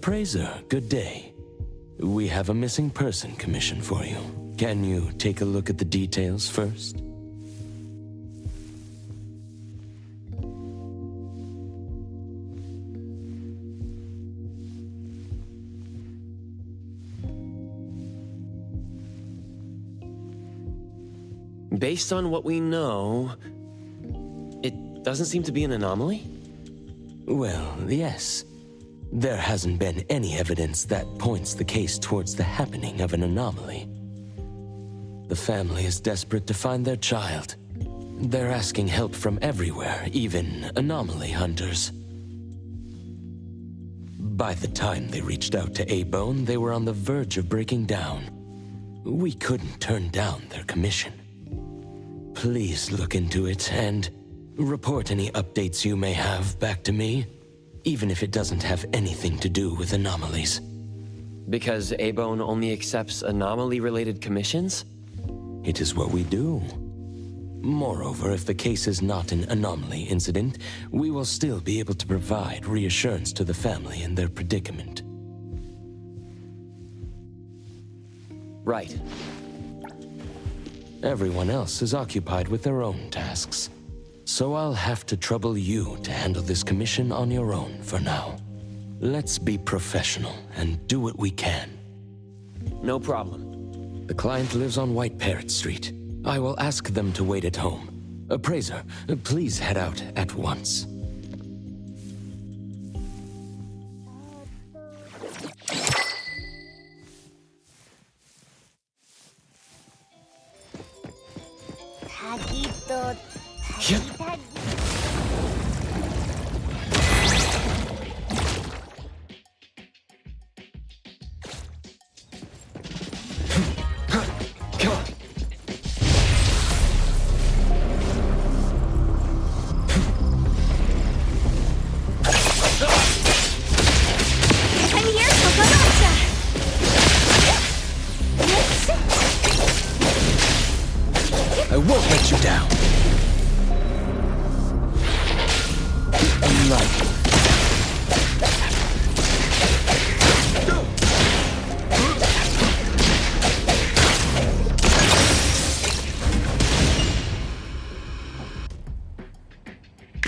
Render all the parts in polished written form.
Appraiser, good day. We have a missing person commission for you. Can you take a look at the details first? Based on what we know, it doesn't seem to be an anomaly? Well, yes. There hasn't been any evidence that points the case towards the happening of an anomaly. The family is desperate to find their child. They're asking help from everywhere, even anomaly hunters. By the time they reached out to A-Bone, they were on the verge of breaking down. We couldn't turn down their commission. Please look into it and report any updates you may have back to me, even if it doesn't have anything to do with anomalies. Because A-Bone only accepts anomaly-related commissions? It is what we do. Moreover, if the case is not an anomaly incident, we will still be able to provide reassurance to the family in their predicament. Right. Everyone else is occupied with their own tasks. So I'll have to trouble you to handle this commission on your own for now. Let's be professional and do what we can. No problem. The client lives on White Parrot Street. I will ask them to wait at home. Appraiser, please head out at once. I won't let you down.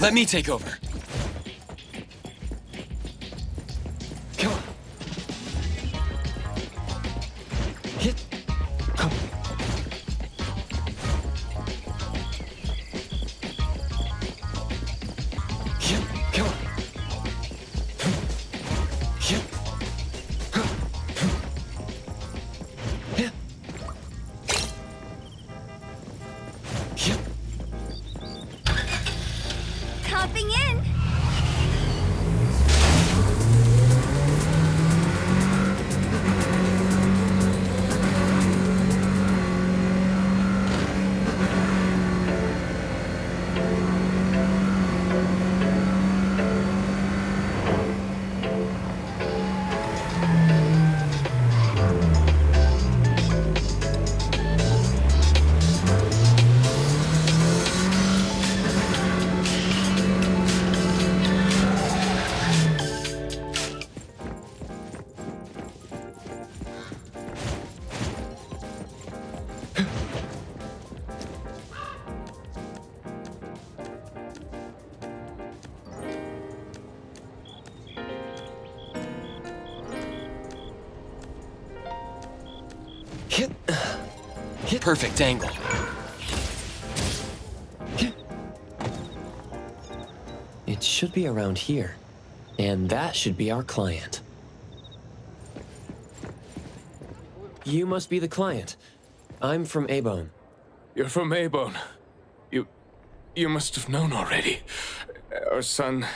Let me take over. Come on. Hit. Come. Hit. Come on. Hit. Hit. Hit. Hopping in. Hit. Hit. Perfect angle. Hit. It should be around here. And that should be our client. You must be the client. I'm from A-Bone. You're from A-Bone. You must have known already. Our son...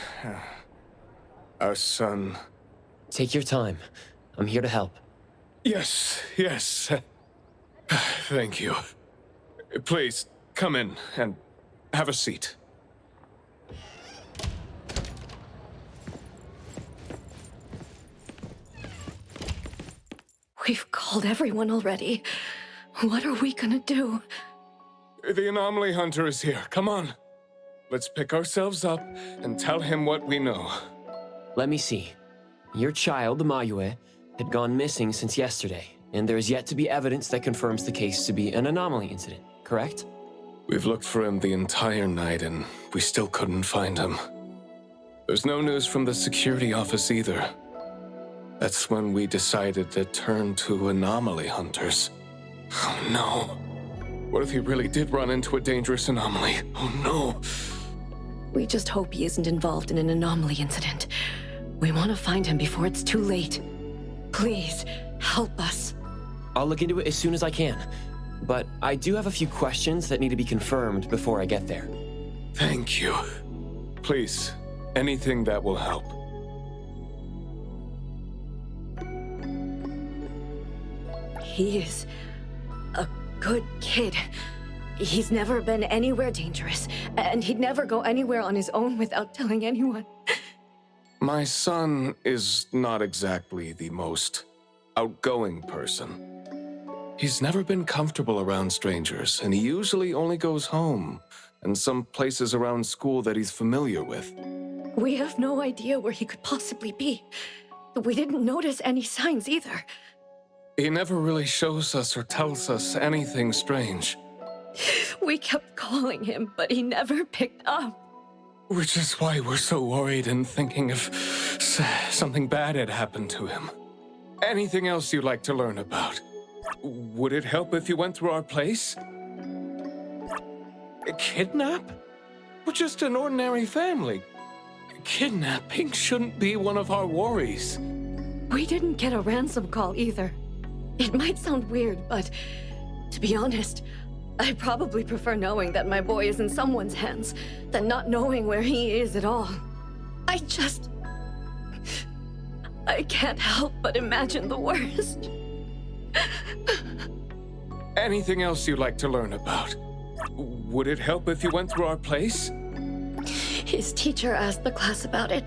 Our son... Take your time. I'm here to help. Yes. Thank you. Please, come in and have a seat. We've called everyone already. What are we gonna do? The anomaly hunter is here. Come on. Let's pick ourselves up and tell him what we know. Let me see. Your child, Mayue, had gone missing since yesterday, and there is yet to be evidence that confirms the case to be an anomaly incident, correct? We've looked for him the entire night and we still couldn't find him. There's no news from the security office either. That's when we decided to turn to anomaly hunters. Oh no. What if he really did run into a dangerous anomaly? Oh no. We just hope he isn't involved in an anomaly incident. We want to find him before it's too late. Please, help us. I'll look into it as soon as I can, but I do have a few questions that need to be confirmed before I get there. Thank you. Please, anything that will help. He is a good kid. He's never been anywhere dangerous, and he'd never go anywhere on his own without telling anyone. My son is not exactly the most outgoing person. He's never been comfortable around strangers, and he usually only goes home and some places around school that he's familiar with. We have no idea where he could possibly be. We didn't notice any signs either. He never really shows us or tells us anything strange. We kept calling him, but he never picked up. Which is why we're so worried and thinking if something bad had happened to him. Anything else you'd like to learn about? Would it help if you went through our place? A kidnap? We're just an ordinary family. Kidnapping shouldn't be one of our worries. We didn't get a ransom call either. It might sound weird, but to be honest, I probably prefer knowing that my boy is in someone's hands than not knowing where he is at all. I can't help but imagine the worst. Anything else you'd like to learn about? Would it help if you went through our place? His teacher asked the class about it,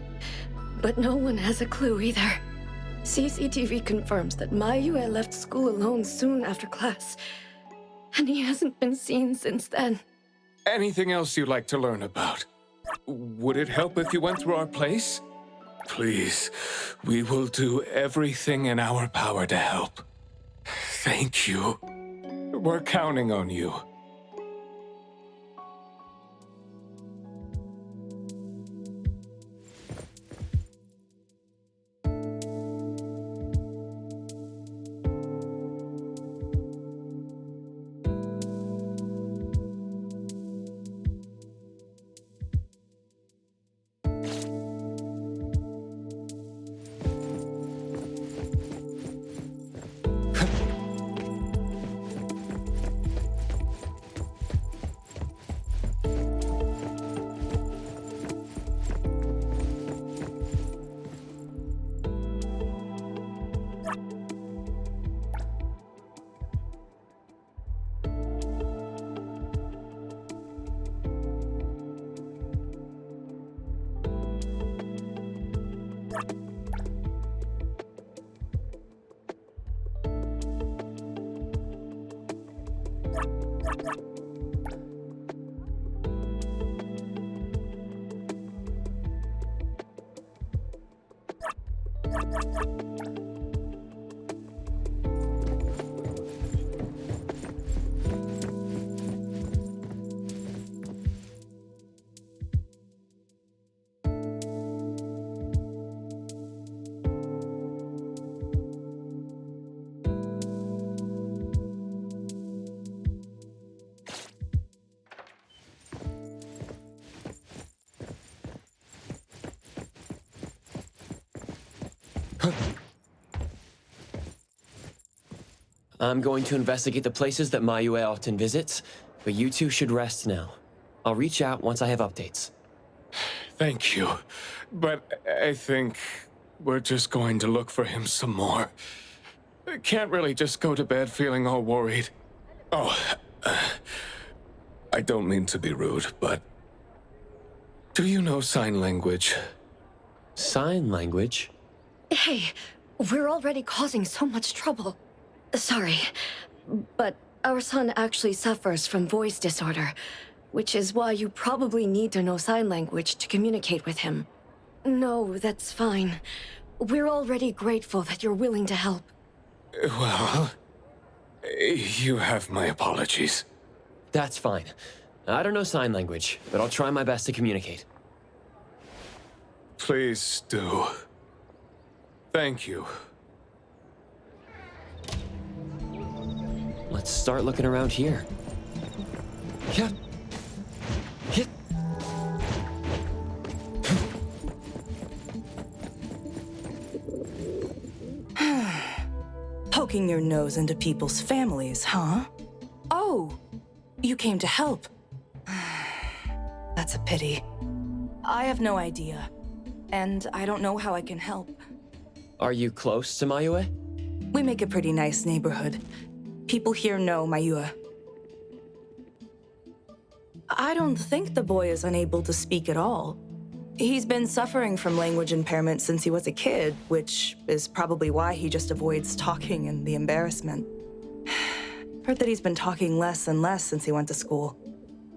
but no one has a clue either. CCTV confirms that Mayue left school alone soon after class, and he hasn't been seen since then. Anything else you'd like to learn about? Would it help if you went through our place? Please, we will do everything in our power to help. Thank you. We're counting on you. I'm going to investigate the places that Mayue often visits, but you two should rest now. I'll reach out once I have updates. Thank you. But I think we're just going to look for him some more. I can't really just go to bed feeling all worried. Oh, I don't mean to be rude, but do you know sign language? Sign language? Hey, we're already causing so much trouble. Sorry, but our son actually suffers from voice disorder, which is why you probably need to know sign language to communicate with him. No, that's fine. We're already grateful that you're willing to help. Well, you have my apologies. That's fine. I don't know sign language, but I'll try my best to communicate. Please do. Thank you. Let's start looking around here. Yeah. Hit. Poking your nose into people's families, huh? Oh, you came to help. That's a pity. I have no idea, and I don't know how I can help. Are you close to Mayue? We make a pretty nice neighborhood. People here know Mayua. I don't think the boy is unable to speak at all. He's been suffering from language impairment since he was a kid, which is probably why he just avoids talking and the embarrassment. Heard that he's been talking less and less since he went to school.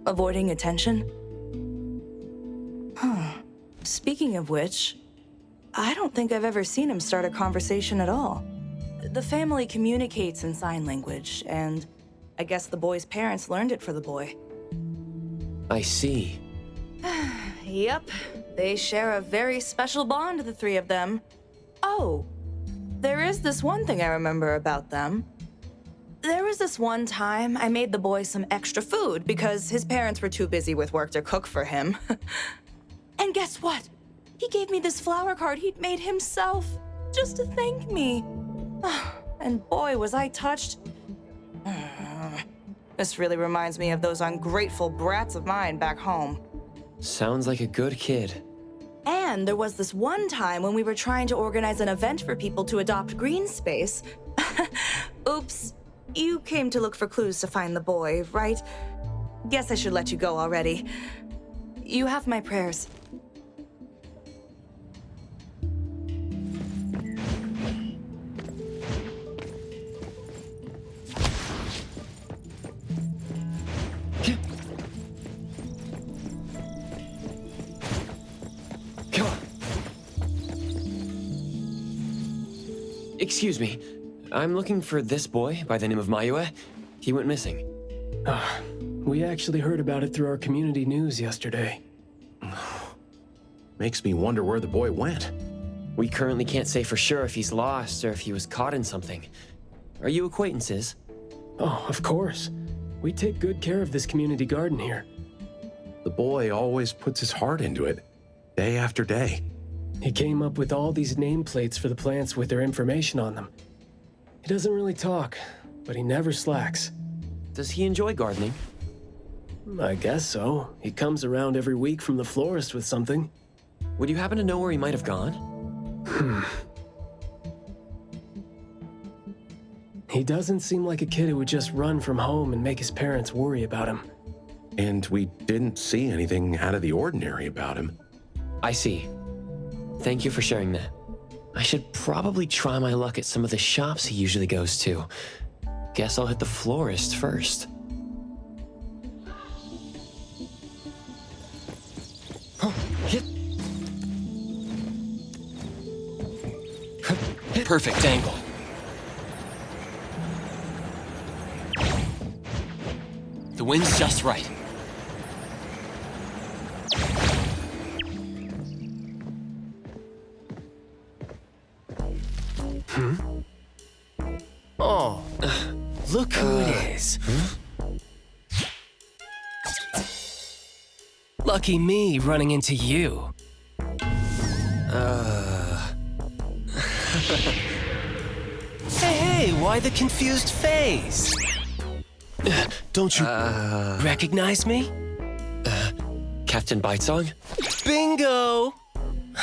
Avoiding attention? Speaking of which, I don't think I've ever seen him start a conversation at all. The family communicates in sign language, and I guess the boy's parents learned it for the boy. I see. Yep, they share a very special bond, the three of them. Oh, there is this one thing I remember about them. There was this one time I made the boy some extra food because his parents were too busy with work to cook for him. And guess what? He gave me this flower card he'd made himself, just to thank me. And boy, was I touched. This really reminds me of those ungrateful brats of mine back home. Sounds like a good kid. And there was this one time when we were trying to organize an event for people to adopt green space. Oops, you came to look for clues to find the boy, right? Guess I should let you go already. You have my prayers. Excuse me. I'm looking for this boy by the name of Mayue. He went missing. We actually heard about it through our community news yesterday. Makes me wonder where the boy went. We currently can't say for sure if he's lost or if he was caught in something. Are you acquaintances? Oh, of course. We take good care of this community garden here. The boy always puts his heart into it, day after day. He came up with all these nameplates for the plants with their information on them. He doesn't really talk, but he never slacks. Does he enjoy gardening? I guess so. He comes around every week from the florist with something. Would you happen to know where he might have gone? He doesn't seem like a kid who would just run from home and make his parents worry about him. And we didn't see anything out of the ordinary about him. I see. Thank you for sharing that. I should probably try my luck at some of the shops he usually goes to. Guess I'll hit the florist first. Perfect angle. The wind's just right. Oh, look who it is. Lucky me running into you. Hey, why the confused face? Don't you recognize me? Captain Bitesong? Bingo!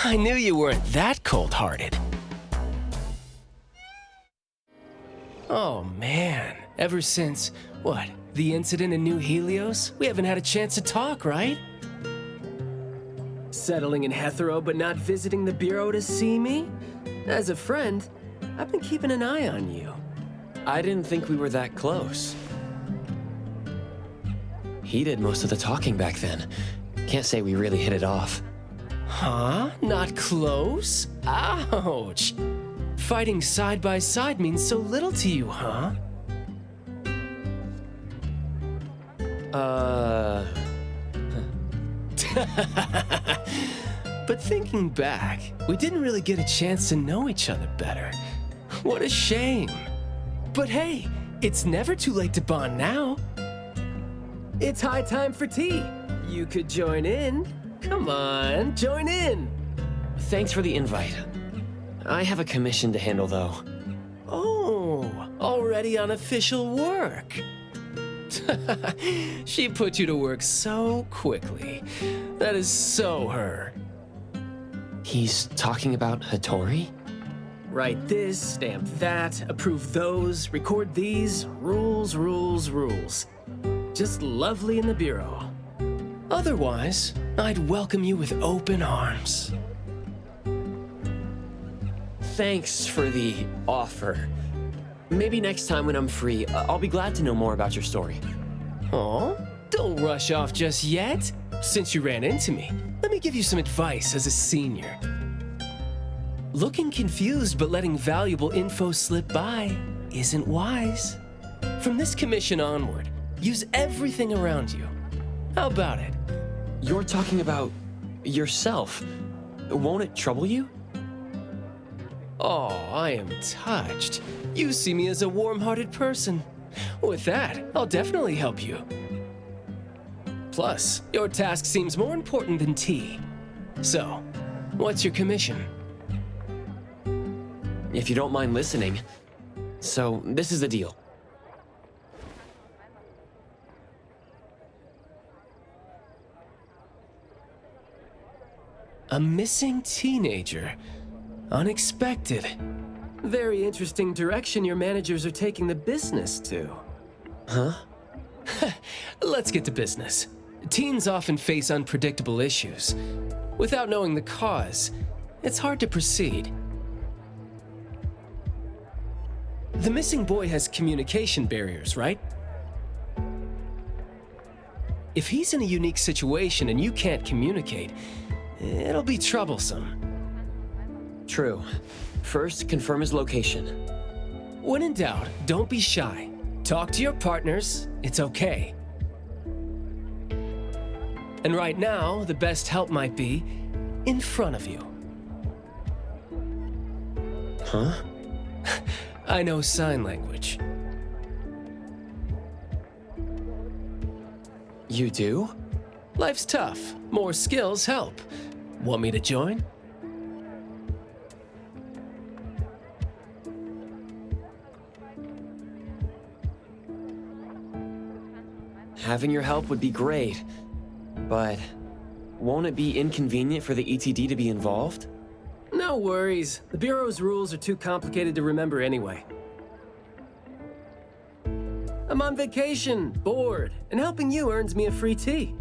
I knew you weren't that cold-hearted. Oh man, ever since, what, the incident in New Helios? We haven't had a chance to talk, right? Settling in Hetero but not visiting the Bureau to see me? As a friend, I've been keeping an eye on you. I didn't think we were that close. He did most of the talking back then. Can't say we really hit it off. Huh? Not close? Ouch! Fighting side by side means so little to you, huh? But thinking back, we didn't really get a chance to know each other better. What a shame. But hey, it's never too late to bond now. It's high time for tea. You could join in. Come on, join in. Thanks for the invite. I have a commission to handle, though. Oh, already on official work. She put you to work so quickly. That is so her. He's talking about Hattori? Write this, stamp that, approve those, record these. Rules, rules, rules. Just lovely in the bureau. Otherwise, I'd welcome you with open arms. Thanks for the offer. Maybe next time when I'm free, I'll be glad to know more about your story. Aw, don't rush off just yet. Since you ran into me, let me give you some advice as a senior. Looking confused but letting valuable info slip by isn't wise. From this commission onward, use everything around you. How about it? You're talking about yourself. Won't it trouble you? Oh, I am touched. You see me as a warm-hearted person. With that, I'll definitely help you. Plus, your task seems more important than tea. So, what's your commission? If you don't mind listening. So, this is the deal. A missing teenager. Unexpected. Very interesting direction your managers are taking the business to. Huh? Let's get to business. Teens often face unpredictable issues. Without knowing the cause, it's hard to proceed. The missing boy has communication barriers, right? If he's in a unique situation and you can't communicate, it'll be troublesome. True. First, confirm his location. When in doubt, don't be shy. Talk to your partners, it's okay. And right now, the best help might be in front of you. Huh? I know sign language. You do? Life's tough. More skills help. Want me to join? Having your help would be great. But won't it be inconvenient for the ETD to be involved? No worries. The Bureau's rules are too complicated to remember anyway. I'm on vacation, bored, and helping you earns me a free tea.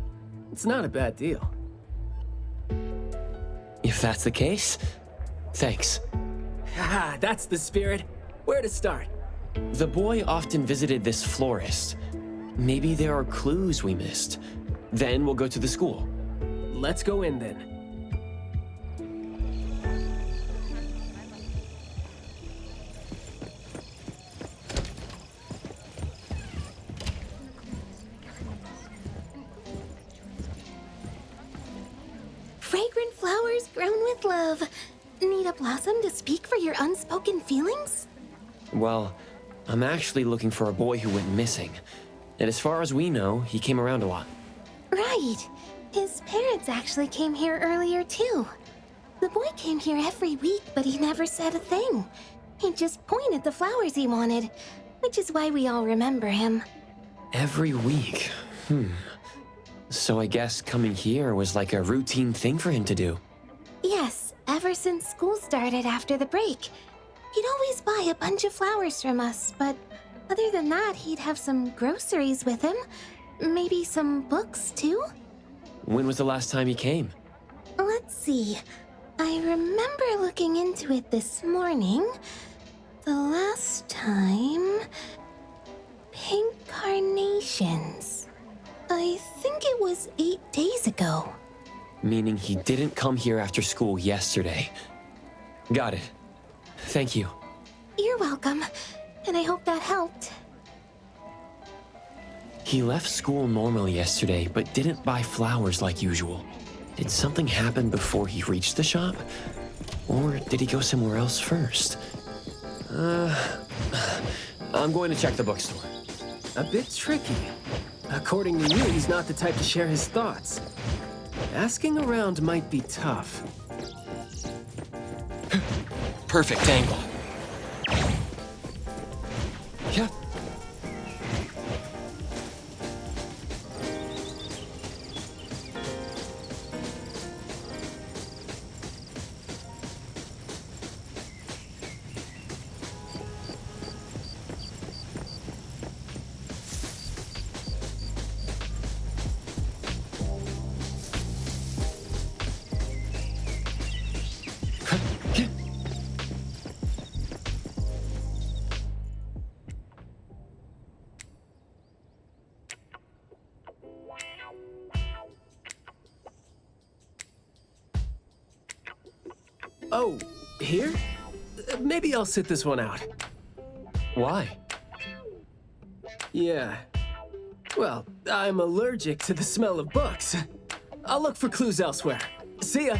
It's not a bad deal. If that's the case, thanks. Haha, that's the spirit. Where to start? The boy often visited this florist. Maybe there are clues we missed. Then we'll go to the school. Let's go in then. Fragrant flowers grown with love. Need a blossom to speak for your unspoken feelings? Well, I'm actually looking for a boy who went missing. And as far as we know, he came around a lot. Right. His parents actually came here earlier, too. The boy came here every week, but he never said a thing. He just pointed the flowers he wanted, which is why we all remember him. Every week? So I guess coming here was like a routine thing for him to do. Yes, ever since school started after the break. He'd always buy a bunch of flowers from us, but other than that, he'd have some groceries with him. Maybe some books, too? When was the last time he came? Let's see. I remember looking into it this morning. The last time... Pink carnations. I think it was 8 days ago. Meaning he didn't come here after school yesterday. Got it. Thank you. You're welcome. And I hope that helped. He left school normally yesterday, but didn't buy flowers like usual. Did something happen before he reached the shop? Or did he go somewhere else first? I'm going to check the bookstore. A bit tricky. According to you, he's not the type to share his thoughts. Asking around might be tough. Perfect angle. Yeah. Oh, here? Maybe I'll sit this one out. Why? Yeah. Well, I'm allergic to the smell of books. I'll look for clues elsewhere. See ya.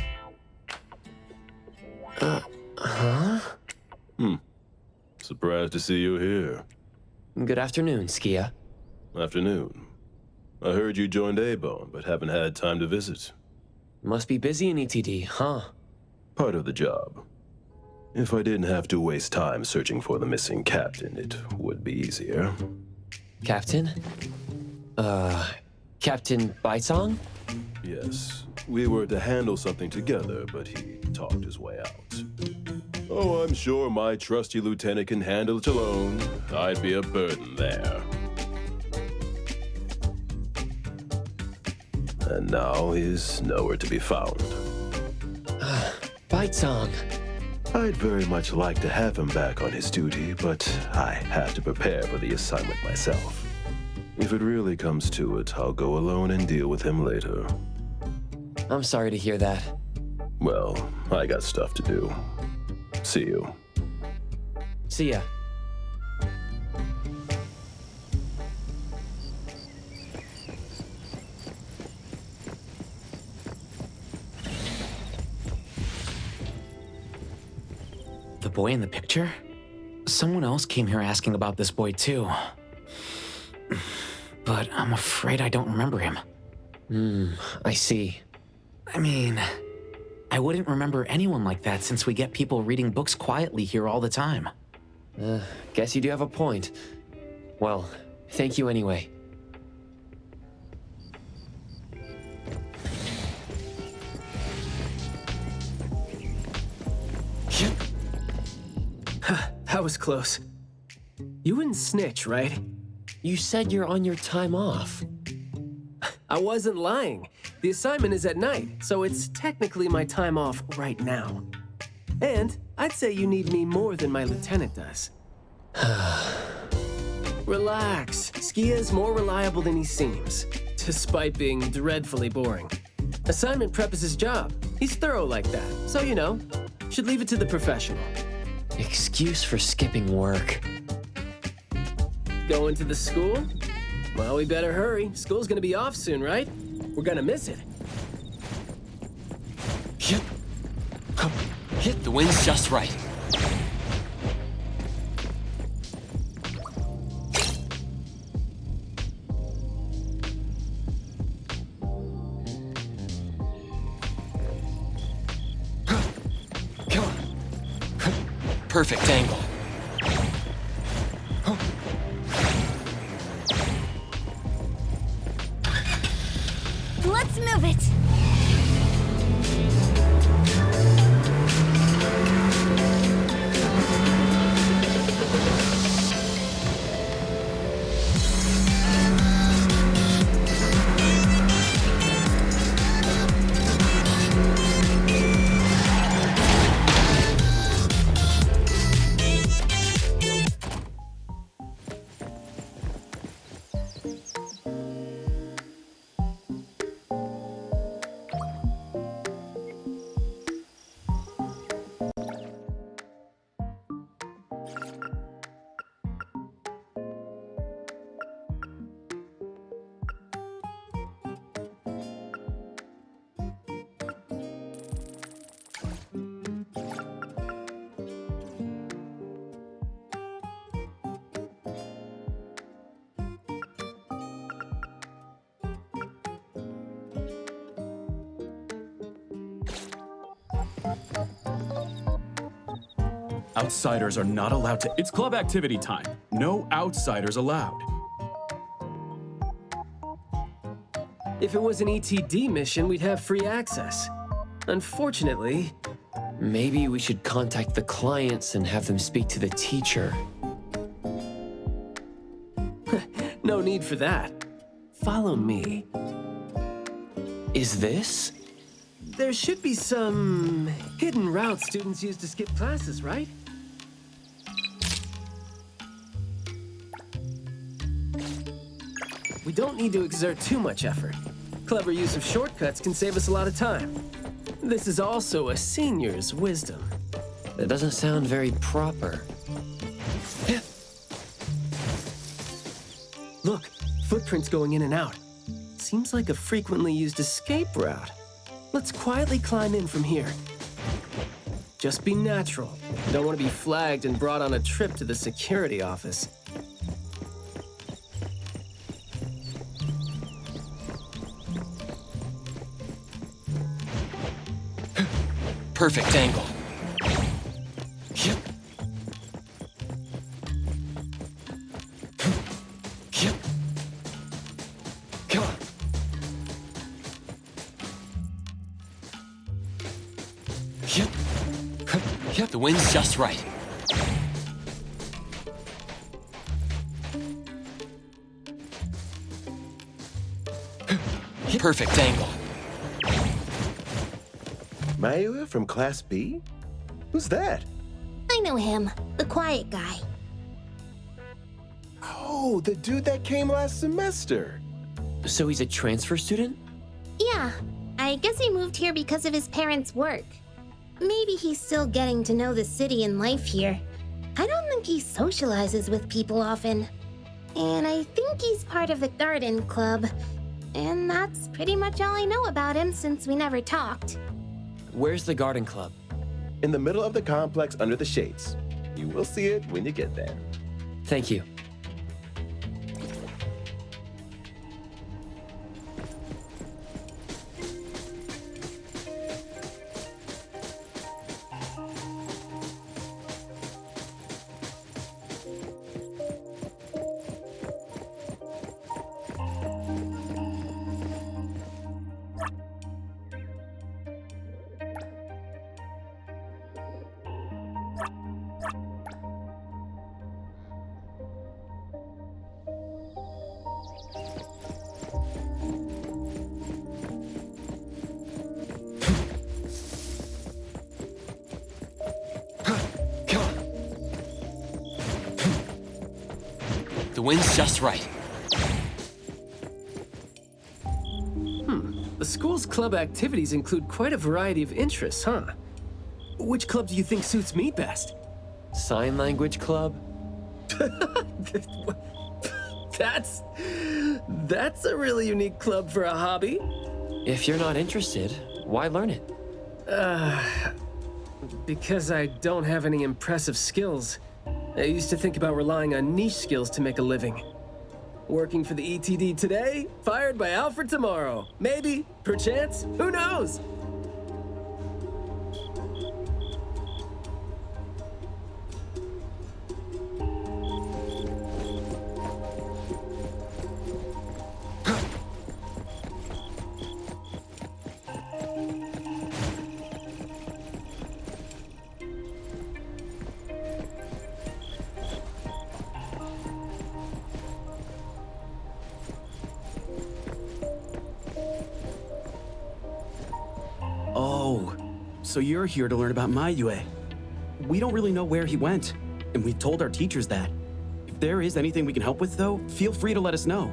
Surprised to see you here. Good afternoon, Skia. Afternoon. I heard you joined A-Bone, but haven't had time to visit. Must be busy in ETD, huh? Part of the job. If I didn't have to waste time searching for the missing captain, it would be easier. Captain? Captain Baisong? Yes, we were to handle something together, but he talked his way out. Oh, I'm sure my trusty lieutenant can handle it alone. I'd be a burden there. And now he's nowhere to be found. Baisong. I'd very much like to have him back on his duty, but I have to prepare for the assignment myself. If it really comes to it, I'll go alone and deal with him later. I'm sorry to hear that. Well, I got stuff to do. See you. See ya. The boy in the picture? Someone else came here asking about this boy too. But I'm afraid I don't remember him. I see. I mean, I wouldn't remember anyone like that since we get people reading books quietly here all the time. Guess you do have a point. Well, thank you anyway. That was close. You wouldn't snitch, right? You said you're on your time off. I wasn't lying. The assignment is at night, so it's technically my time off right now. And I'd say you need me more than my lieutenant does. Relax. Skia is more reliable than he seems, despite being dreadfully boring. Assignment prep is his job. He's thorough like that, so you know, should leave it to the professional. Excuse for skipping work. Going to the school? Well, we better hurry. School's gonna be off soon, right? We're gonna miss it. Hit the wind's just right. Perfect angle. Let's move it! Outsiders are not allowed to. It's club activity time. No outsiders allowed. If it was an ETD mission, we'd have free access. Unfortunately, Maybe we should contact the clients and have them speak to the teacher. no need for that. Follow me. Is this? There should be some hidden route students use to skip classes, right? We don't need to exert too much effort. Clever use of shortcuts can save us a lot of time. This is also a senior's wisdom. That doesn't sound very proper. Look, footprints going in and out. Seems like a frequently used escape route. Let's quietly climb in from here. Just be natural. You don't want to be flagged and brought on a trip to the security office. Perfect angle. Yep. Yep. Come on. Yep. Yep, the wind's just right. Perfect angle. Mayua from Class B? Who's that? I know him, the quiet guy. Oh, the dude that came last semester. So he's a transfer student? Yeah, I guess he moved here because of his parents' work. Maybe he's still getting to know the city and life here. I don't think he socializes with people often. And I think he's part of the garden club. And that's pretty much all I know about him since we never talked. Where's the garden club? In the middle of the complex under the shades. You will see it when you get there. Thank you. The wind's just right. The school's club activities include quite a variety of interests, huh? Which club do you think suits me best? Sign language club? That's a really unique club for a hobby. If you're not interested, why learn it? Because I don't have any impressive skills. I used to think about relying on niche skills to make a living. Working for the ETD today, fired by Alfred tomorrow. Maybe, perchance, who knows? Oh, so you're here to learn about Mayue. We don't really know where he went, and we've told our teachers that. If there is anything we can help with, though, feel free to let us know.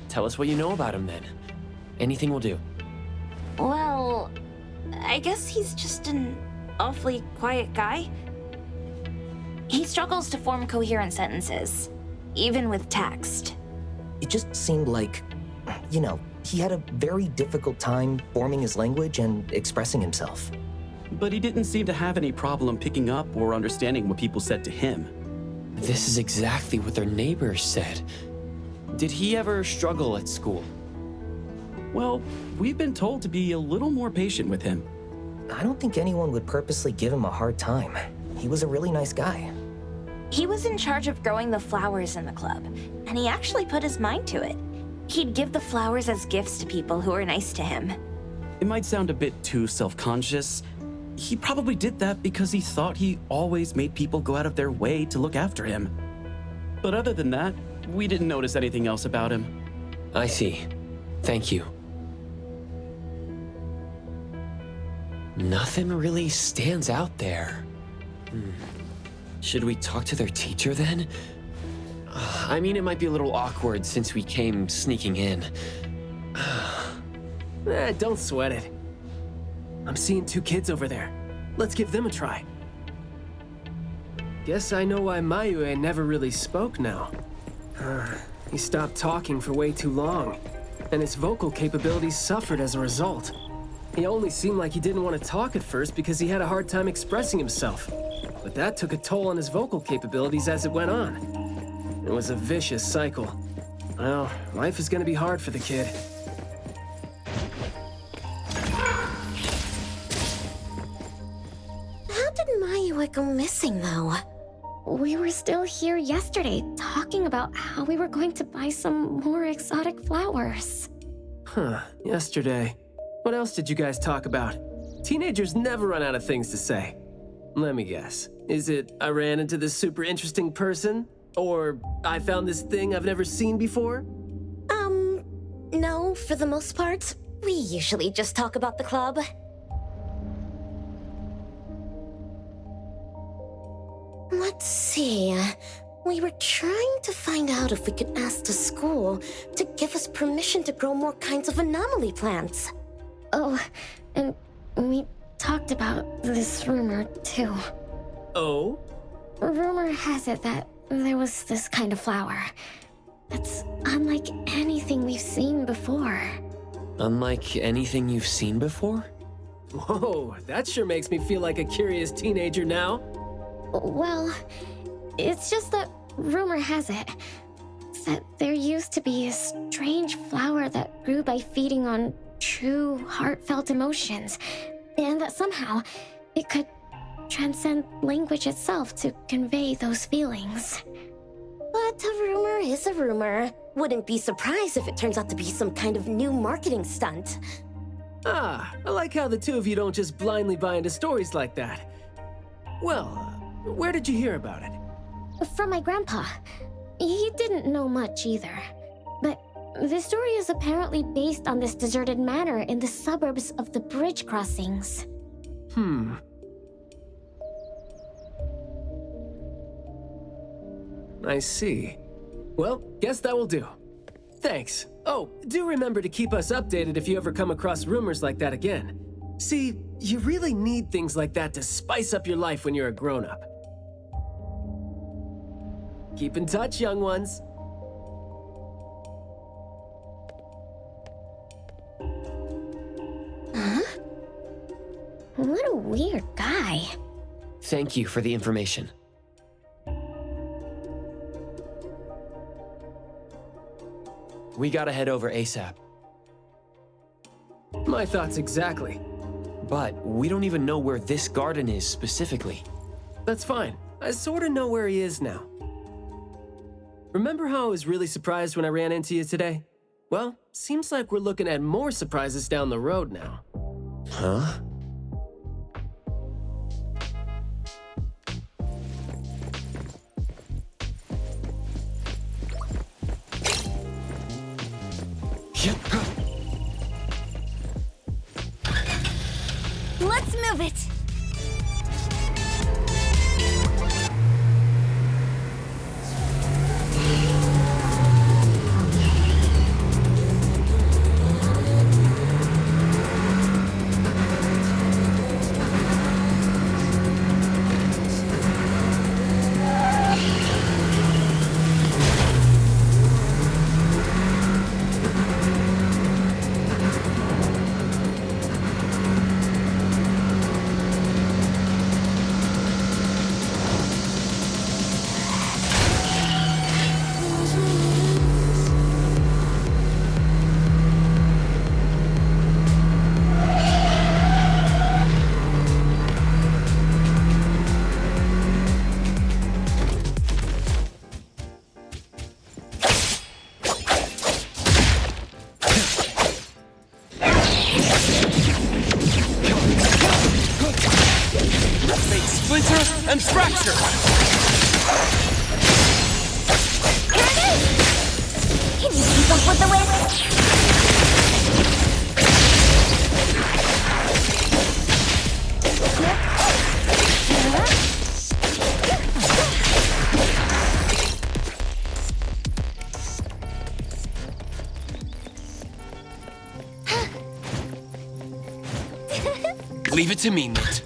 Tell us what you know about him, then. Anything will do. Well, I guess he's just an awfully quiet guy. He struggles to form coherent sentences, even with text. It just seemed like, he had a very difficult time forming his language and expressing himself. But he didn't seem to have any problem picking up or understanding what people said to him. This is exactly what their neighbors said. Did he ever struggle at school? Well, we've been told to be a little more patient with him. I don't think anyone would purposely give him a hard time. He was a really nice guy. He was in charge of growing the flowers in the club, and he actually put his mind to it. He'd give the flowers as gifts to people who were nice to him. It might sound a bit too self-conscious. He probably did that because he thought he always made people go out of their way to look after him. But other than that, we didn't notice anything else about him. I see. Thank you. Nothing really stands out there. Should we talk to their teacher then? I mean, it might be a little awkward since we came sneaking in. Don't sweat it. I'm seeing 2 kids over there. Let's give them a try. Guess I know why Mayue never really spoke now. He stopped talking for way too long, and his vocal capabilities suffered as a result. He only seemed like he didn't want to talk at first because he had a hard time expressing himself. But that took a toll on his vocal capabilities as it went on. It was a vicious cycle. Well, life is gonna be hard for the kid. How did Mayue go missing, though? We were still here yesterday, talking about how we were going to buy some more exotic flowers. Yesterday. What else did you guys talk about? Teenagers never run out of things to say. Let me guess. Is it, I ran into this super interesting person? Or, I found this thing I've never seen before? No, for the most part. We usually just talk about the club. Let's see. We were trying to find out if we could ask the school to give us permission to grow more kinds of anomaly plants. Oh, and we talked about this rumor, too. Oh? Rumor has it that there was this kind of flower that's unlike anything we've seen before. Unlike anything you've seen before? Whoa, that sure makes me feel like a curious teenager now. Well, it's just that rumor has it that there used to be a strange flower that grew by feeding on true, heartfelt emotions, and that somehow it could transcend language itself to convey those feelings. But a rumor is a rumor. Wouldn't be surprised if it turns out to be some kind of new marketing stunt. I like how the 2 of you don't just blindly buy into stories like that. Well, where did you hear about it? From my grandpa. He didn't know much either. But the story is apparently based on this deserted manor in the suburbs of the bridge crossings. I see. Well, guess that will do. Thanks. Oh, do remember to keep us updated if you ever come across rumors like that again. See, you really need things like that to spice up your life when you're a grown-up. Keep in touch, young ones. Huh? What a weird guy. Thank you for the information. We gotta head over ASAP. My thoughts exactly. But we don't even know where this garden is specifically. That's fine. I sorta know where he is now. Remember how I was really surprised when I ran into you today? Well, seems like we're looking at more surprises down the road now. Huh? Let's move it! bump with the wind. Leave it to me, Newt.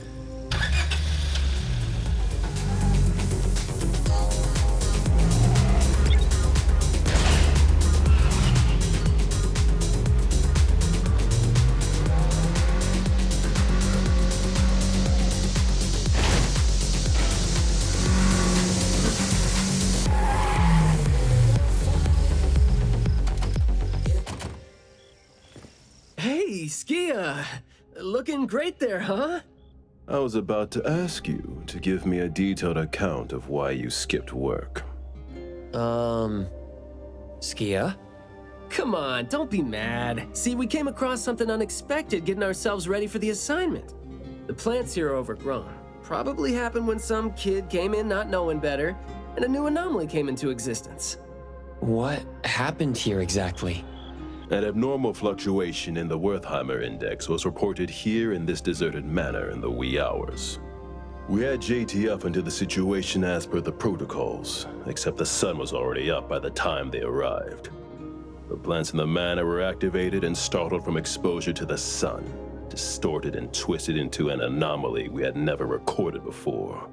Hey, Skia. Looking great there, huh? I was about to ask you to give me a detailed account of why you skipped work. Skia? Come on, don't be mad. See, we came across something unexpected getting ourselves ready for the assignment. The plants here are overgrown. Probably happened when some kid came in not knowing better, and a new anomaly came into existence. What happened here exactly? An abnormal fluctuation in the Wertheimer index was reported here in this deserted manor in the wee hours. We had JT up into the situation as per the protocols, except the sun was already up by the time they arrived. The plants in the manor were activated and startled from exposure to the sun, distorted and twisted into an anomaly we had never recorded before.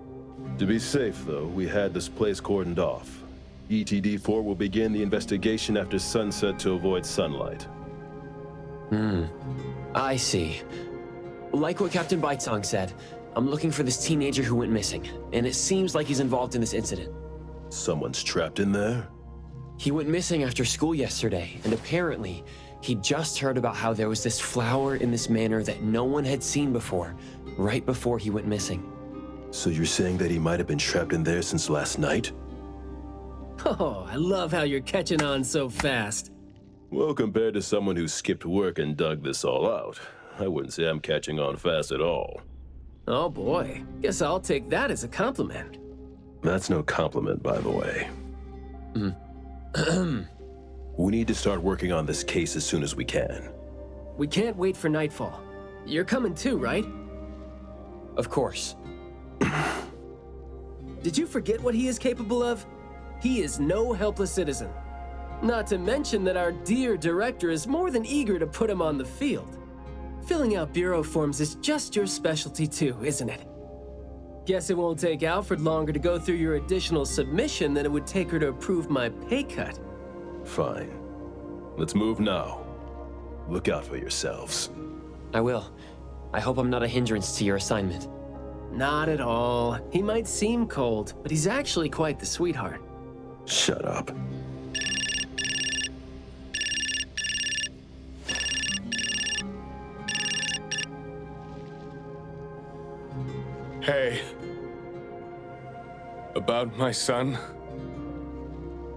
To be safe, though, we had this place cordoned off. ETD-4 will begin the investigation after sunset to avoid sunlight. I see. Like what Captain Bitesong said, I'm looking for this teenager who went missing, and it seems like he's involved in this incident. Someone's trapped in there? He went missing after school yesterday, and apparently, he just heard about how there was this flower in this manor that no one had seen before, right before he went missing. So you're saying that he might have been trapped in there since last night? Oh, I love how you're catching on so fast. Well, compared to someone who skipped work and dug this all out, I wouldn't say I'm catching on fast at all. Oh boy, guess I'll take that as a compliment. That's no compliment, by the way. We need to start working on this case as soon as we can. We can't wait for nightfall. You're coming too, right? Of course. Did you forget what he is capable of? He is no helpless citizen. Not to mention that our dear director is more than eager to put him on the field. Filling out bureau forms is just your specialty too, isn't it? Guess it won't take Alfred longer to go through your additional submission than it would take her to approve my pay cut. Fine. Let's move now. Look out for yourselves. I will. I hope I'm not a hindrance to your assignment. Not at all. He might seem cold, but he's actually quite the sweetheart. Shut up. Hey. About my son?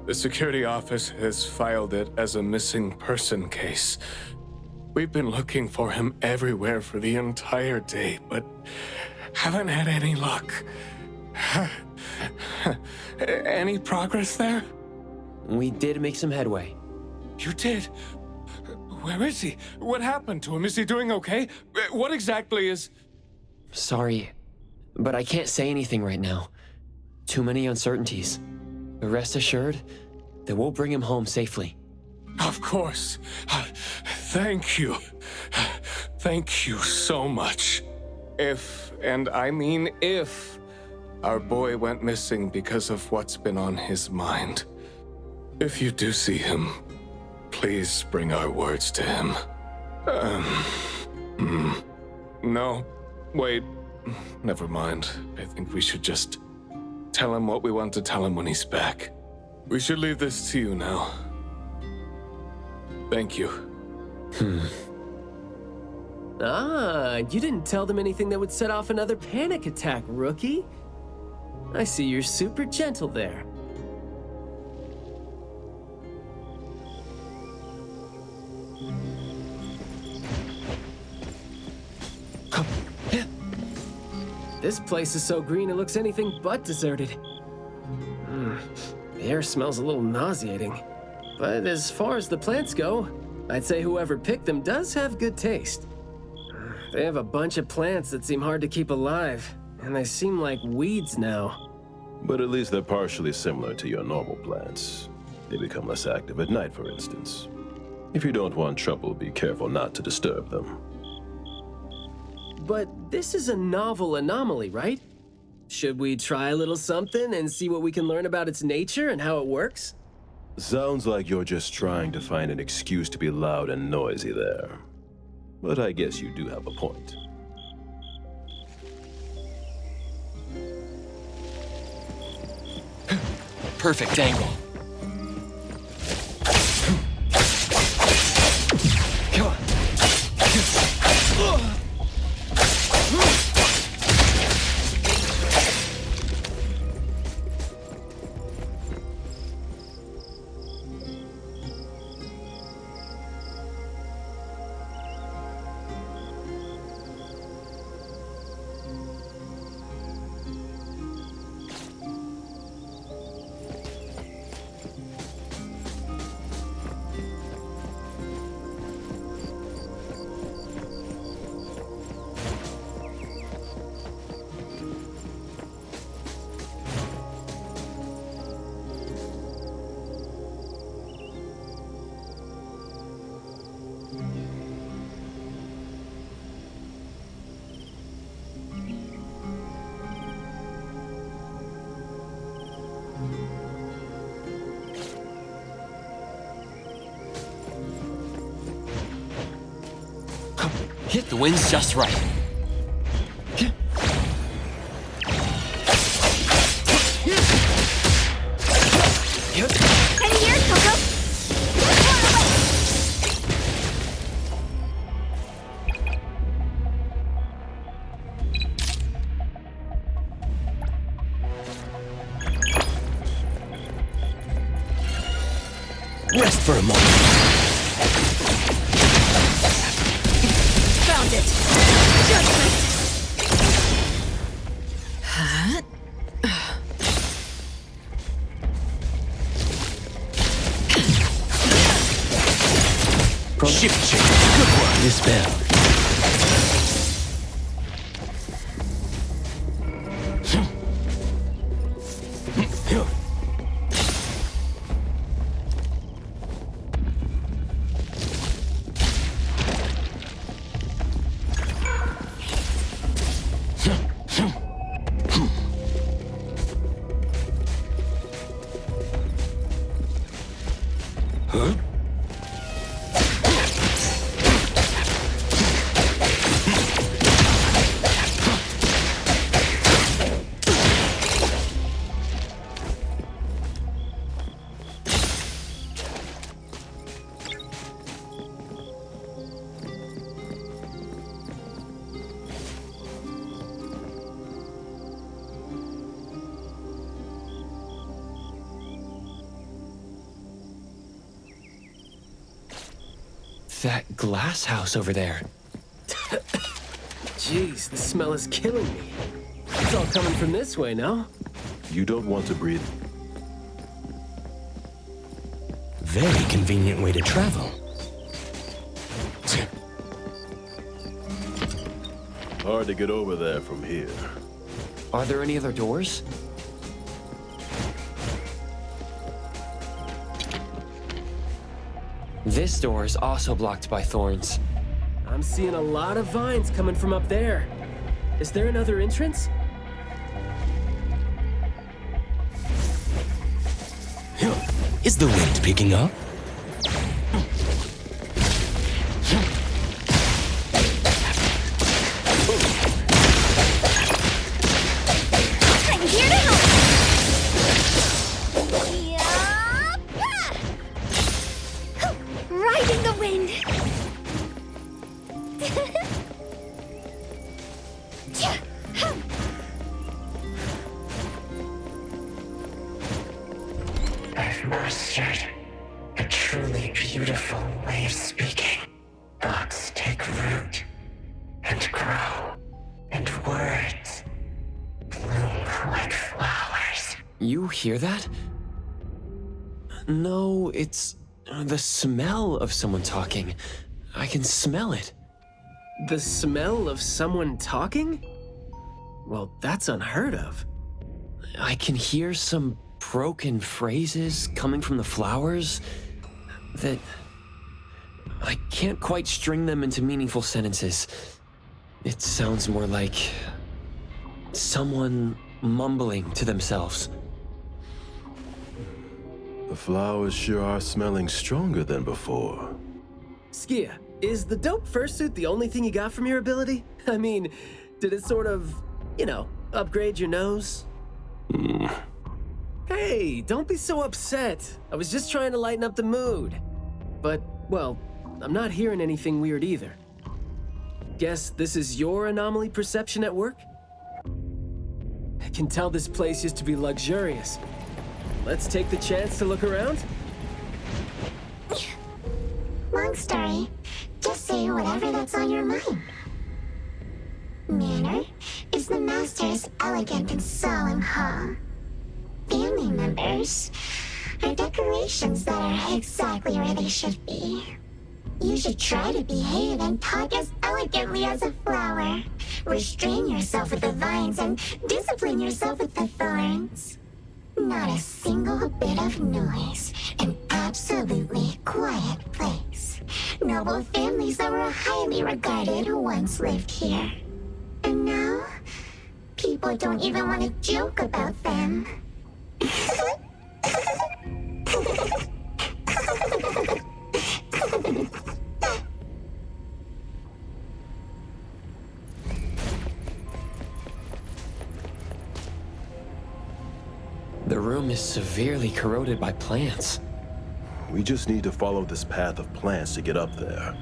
The security office has filed it as a missing person case. We've been looking for him everywhere for the entire day, but haven't had any luck. Any progress there? We did make some headway. You did? Where is he? What happened to him? Is he doing okay? What exactly is... Sorry, but I can't say anything right now. Too many uncertainties. Rest assured that we'll bring him home safely. Of course. Thank you. Thank you so much. If, and I mean if, our boy went missing because of what's been on his mind, if you do see him, please bring our words to him. No, wait, never mind. I think we should just tell him what we want to tell him when he's back. We should leave this to you now. Thank you. Ah, you didn't tell them anything that would set off another panic attack, rookie. I see you're super gentle there. This place is so green it looks anything but deserted. The air smells a little nauseating. But as far as the plants go, I'd say whoever picked them does have good taste. They have a bunch of plants that seem hard to keep alive, and they seem like weeds now. But at least they're partially similar to your normal plants. They become less active at night, for instance. If you don't want trouble, be careful not to disturb them. But this is a novel anomaly, right? Should we try a little something and see what we can learn about its nature and how it works? Sounds like you're just trying to find an excuse to be loud and noisy there. But I guess you do have a point. Perfect angle. Come on. Hit the wind's just right. Ready here, Coco? Rest for a moment. Found it. Judgment. Shift change. Good work. Dispel. Huh? That glass house over there. Jeez, the smell is killing me. It's all coming from this way, no? You don't want to breathe. Very convenient way to travel. Hard to get over there from here. Are there any other doors? This door is also blocked by thorns. I'm seeing a lot of vines coming from up there. Is there another entrance? Is the wind picking up? I'm here to help. Riding the wind. I've mastered a truly beautiful way of speaking. Thoughts take root and grow, and words bloom like flowers. You hear that? No, it's The smell of someone talking. I can smell it. The smell of someone talking? Well, that's unheard of. I can hear some broken phrases coming from the flowers that I can't quite string them into meaningful sentences. It sounds more like someone mumbling to themselves. The flowers sure are smelling stronger than before. Skia, is the dope fursuit the only thing you got from your ability? I mean, did it sort of, upgrade your nose? Hey, don't be so upset. I was just trying to lighten up the mood. But, well, I'm not hearing anything weird either. Guess this is your anomaly perception at work? I can tell this place used to be luxurious. Let's take the chance to look around? Long story. Just say whatever that's on your mind. Manner is the master's elegant and solemn hall. Family members are decorations that are exactly where they should be. You should try to behave and talk as elegantly as a flower. Restrain yourself with the vines and discipline yourself with the thorns. Not a single bit of noise. An absolutely quiet place. Noble families that were highly regarded once lived here. And now, people don't even want to joke about them. The room is severely corroded by plants. We just need to follow this path of plants to get up there.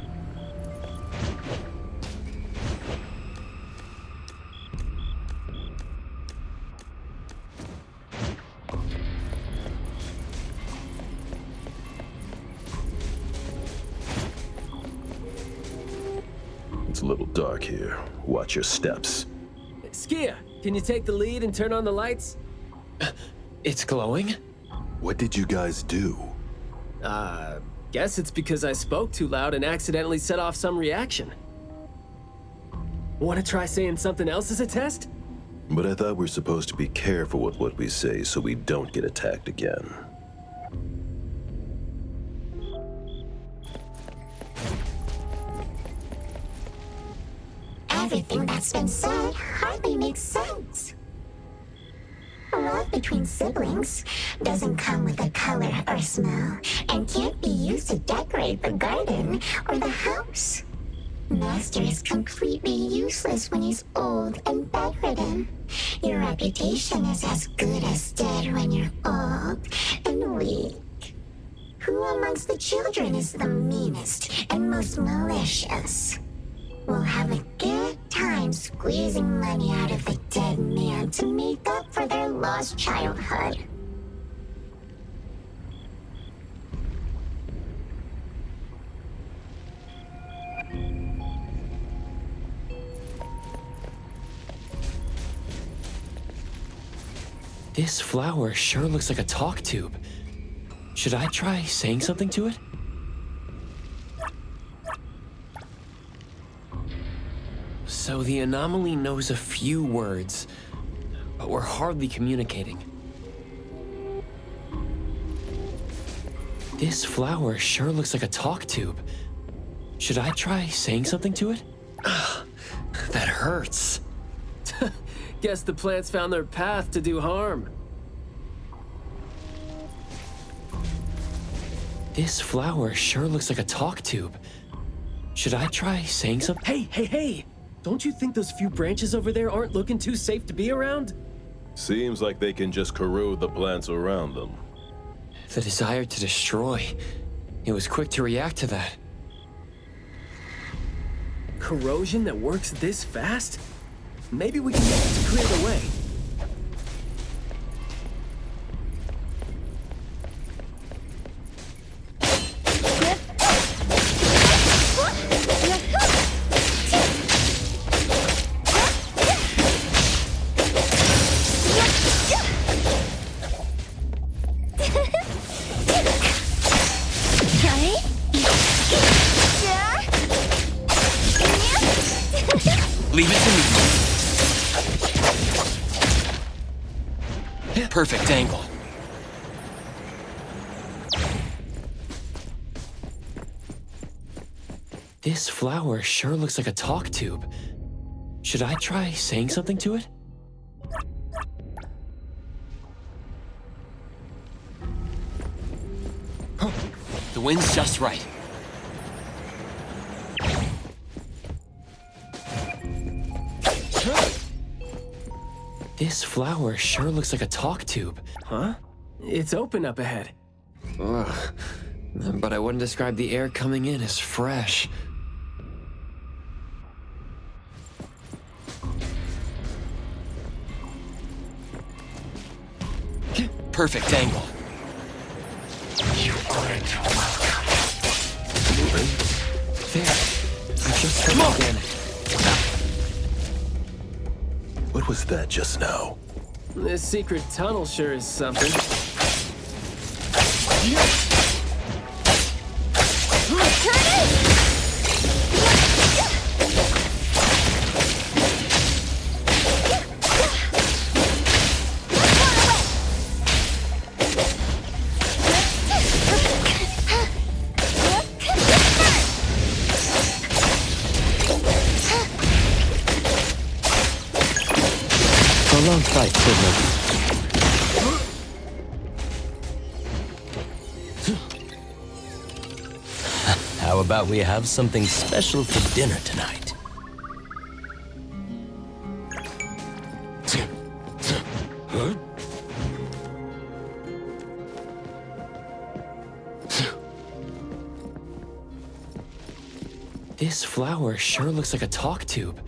It's a little dark here. Watch your steps. Skia, can you take the lead and turn on the lights? It's glowing? What did you guys do? Guess it's because I spoke too loud and accidentally set off some reaction. Want to try saying something else as a test? But I thought we're supposed to be careful with what we say so we don't get attacked again. Everything that's been said hardly makes sense. Love between siblings doesn't come with a color or smell and can't be used to decorate the garden or the house. Master is completely useless when he's old and bedridden. Your reputation is as good as dead when you're old and weak. Who amongst the children is the meanest and most malicious? We'll have a good time squeezing money out of the dead man to make up for their lost childhood. This flower sure looks like a talk tube. Should I try saying something to it? So the anomaly knows a few words, but we're hardly communicating. This flower sure looks like a talk tube. Should I try saying something to it? That hurts. Guess the plants found their path to do harm. This flower sure looks like a talk tube. Should I try saying something? Hey! Don't you think those few branches over there aren't looking too safe to be around? Seems like they can just corrode the plants around them. The desire to destroy. It was quick to react to that. Corrosion that works this fast? Maybe we can use it to clear the way. Leave it to me. Perfect angle. This flower sure looks like a talk tube. Should I try saying something to it? Huh. The wind's just right. This flower sure looks like a talk tube. Huh? It's open up ahead. Ugh. But I wouldn't describe the air coming in as fresh. Perfect angle. You aren't welcome. There. I just heard it again. What was that just now? This secret tunnel sure is something. Long fight, Sidney. How about we have something special for dinner tonight? This flower sure looks like a talk tube.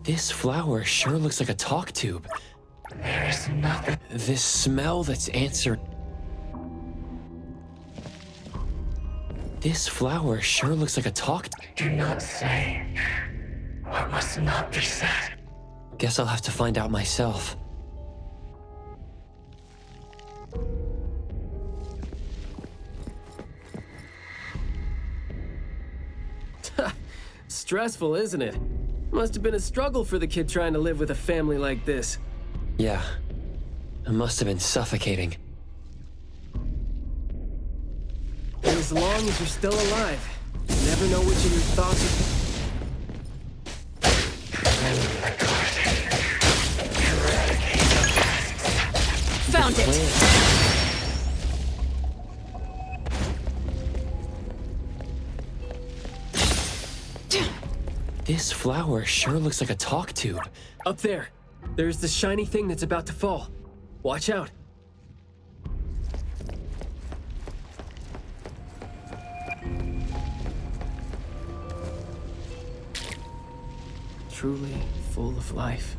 This flower sure looks like a talk tube. There is nothing. This smell that's answered. This flower sure looks like a talk. Do not say what must not be said. Guess I'll have to find out myself. Stressful, isn't it? Must have been a struggle for the kid trying to live with a family like this. Yeah. It must have been suffocating. As long as you're still alive, you never know which of your thoughts are... Found it! This flower sure looks like a talk tube. Up there. There's the shiny thing that's about to fall. Watch out. Truly full of life.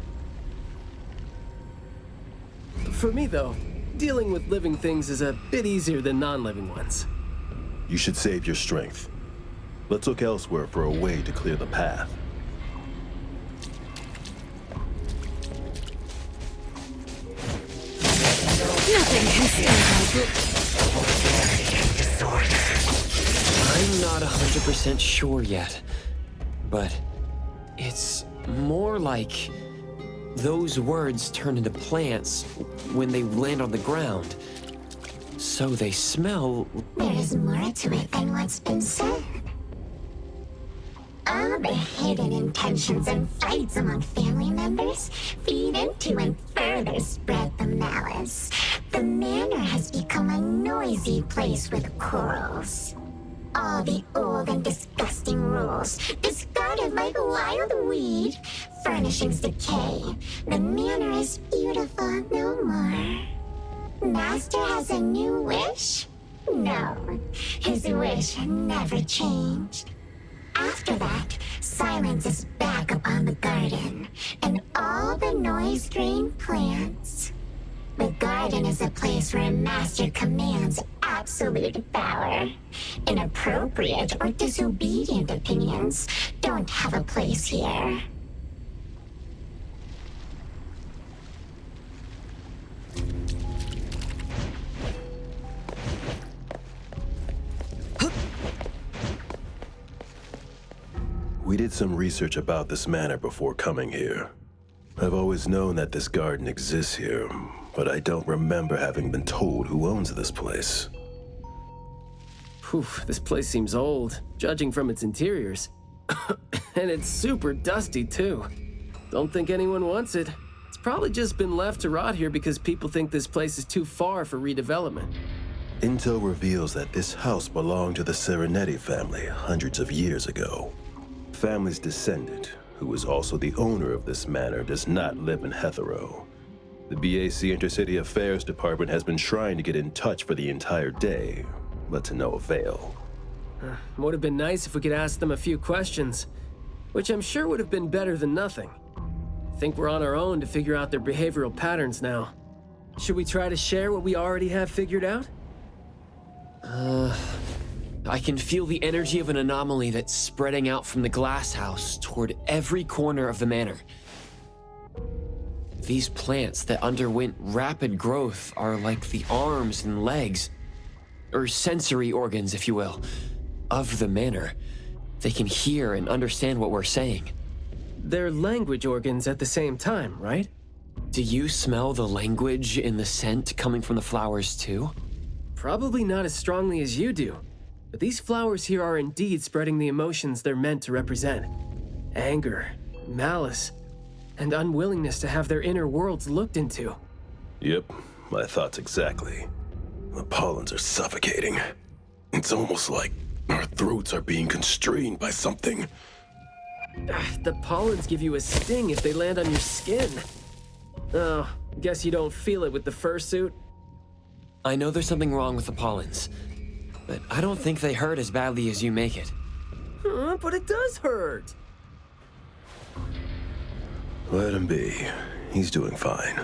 For me, though, dealing with living things is a bit easier than non-living ones. You should save your strength. Let's look elsewhere for a way to clear the path. Nothing can stand I'm not 100% sure yet, but it's more like those words turn into plants when they land on the ground. So they smell... There is more to it than what's been said. All the hidden intentions and fights among family members feed into and further spread the malice. The manor has become a noisy place with quarrels. All the old and disgusting rules, discarded like wild weed. Furnishings decay. The manor is beautiful no more. Master has a new wish? No, his wish never changed. After that, silence is back upon the garden, and all the noise-drained plants. The garden is a place where a master commands absolute power. Inappropriate or disobedient opinions don't have a place here. We did some research about this manor before coming here. I've always known that this garden exists here, but I don't remember having been told who owns this place. Whew, this place seems old, judging from its interiors. And it's super dusty, too. Don't think anyone wants it. It's probably just been left to rot here because people think this place is too far for redevelopment. Intel reveals that this house belonged to the Serenetti family hundreds of years ago. The family's descendant, who was also the owner of this manor, does not live in Hetero. The BAC Intercity Affairs Department has been trying to get in touch for the entire day, but to no avail. Would have been nice if we could ask them a few questions, which I'm sure would have been better than nothing. I think we're on our own to figure out their behavioral patterns now. Should we try to share what we already have figured out? I can feel the energy of an anomaly that's spreading out from the glass house toward every corner of the manor. These plants that underwent rapid growth are like the arms and legs, or sensory organs, if you will, of the manor. They can hear and understand what we're saying. They're language organs at the same time, right? Do you smell the language in the scent coming from the flowers too? Probably not as strongly as you do, but these flowers here are indeed spreading the emotions they're meant to represent. Anger, malice, and unwillingness to have their inner worlds looked into. Yep, my thoughts exactly. The pollens are suffocating. It's almost like our throats are being constrained by something. The pollens give you a sting if they land on your skin. Oh, guess you don't feel it with the fursuit? I know there's something wrong with the pollens, but I don't think they hurt as badly as you make it. But it does hurt. Let him be. He's doing fine.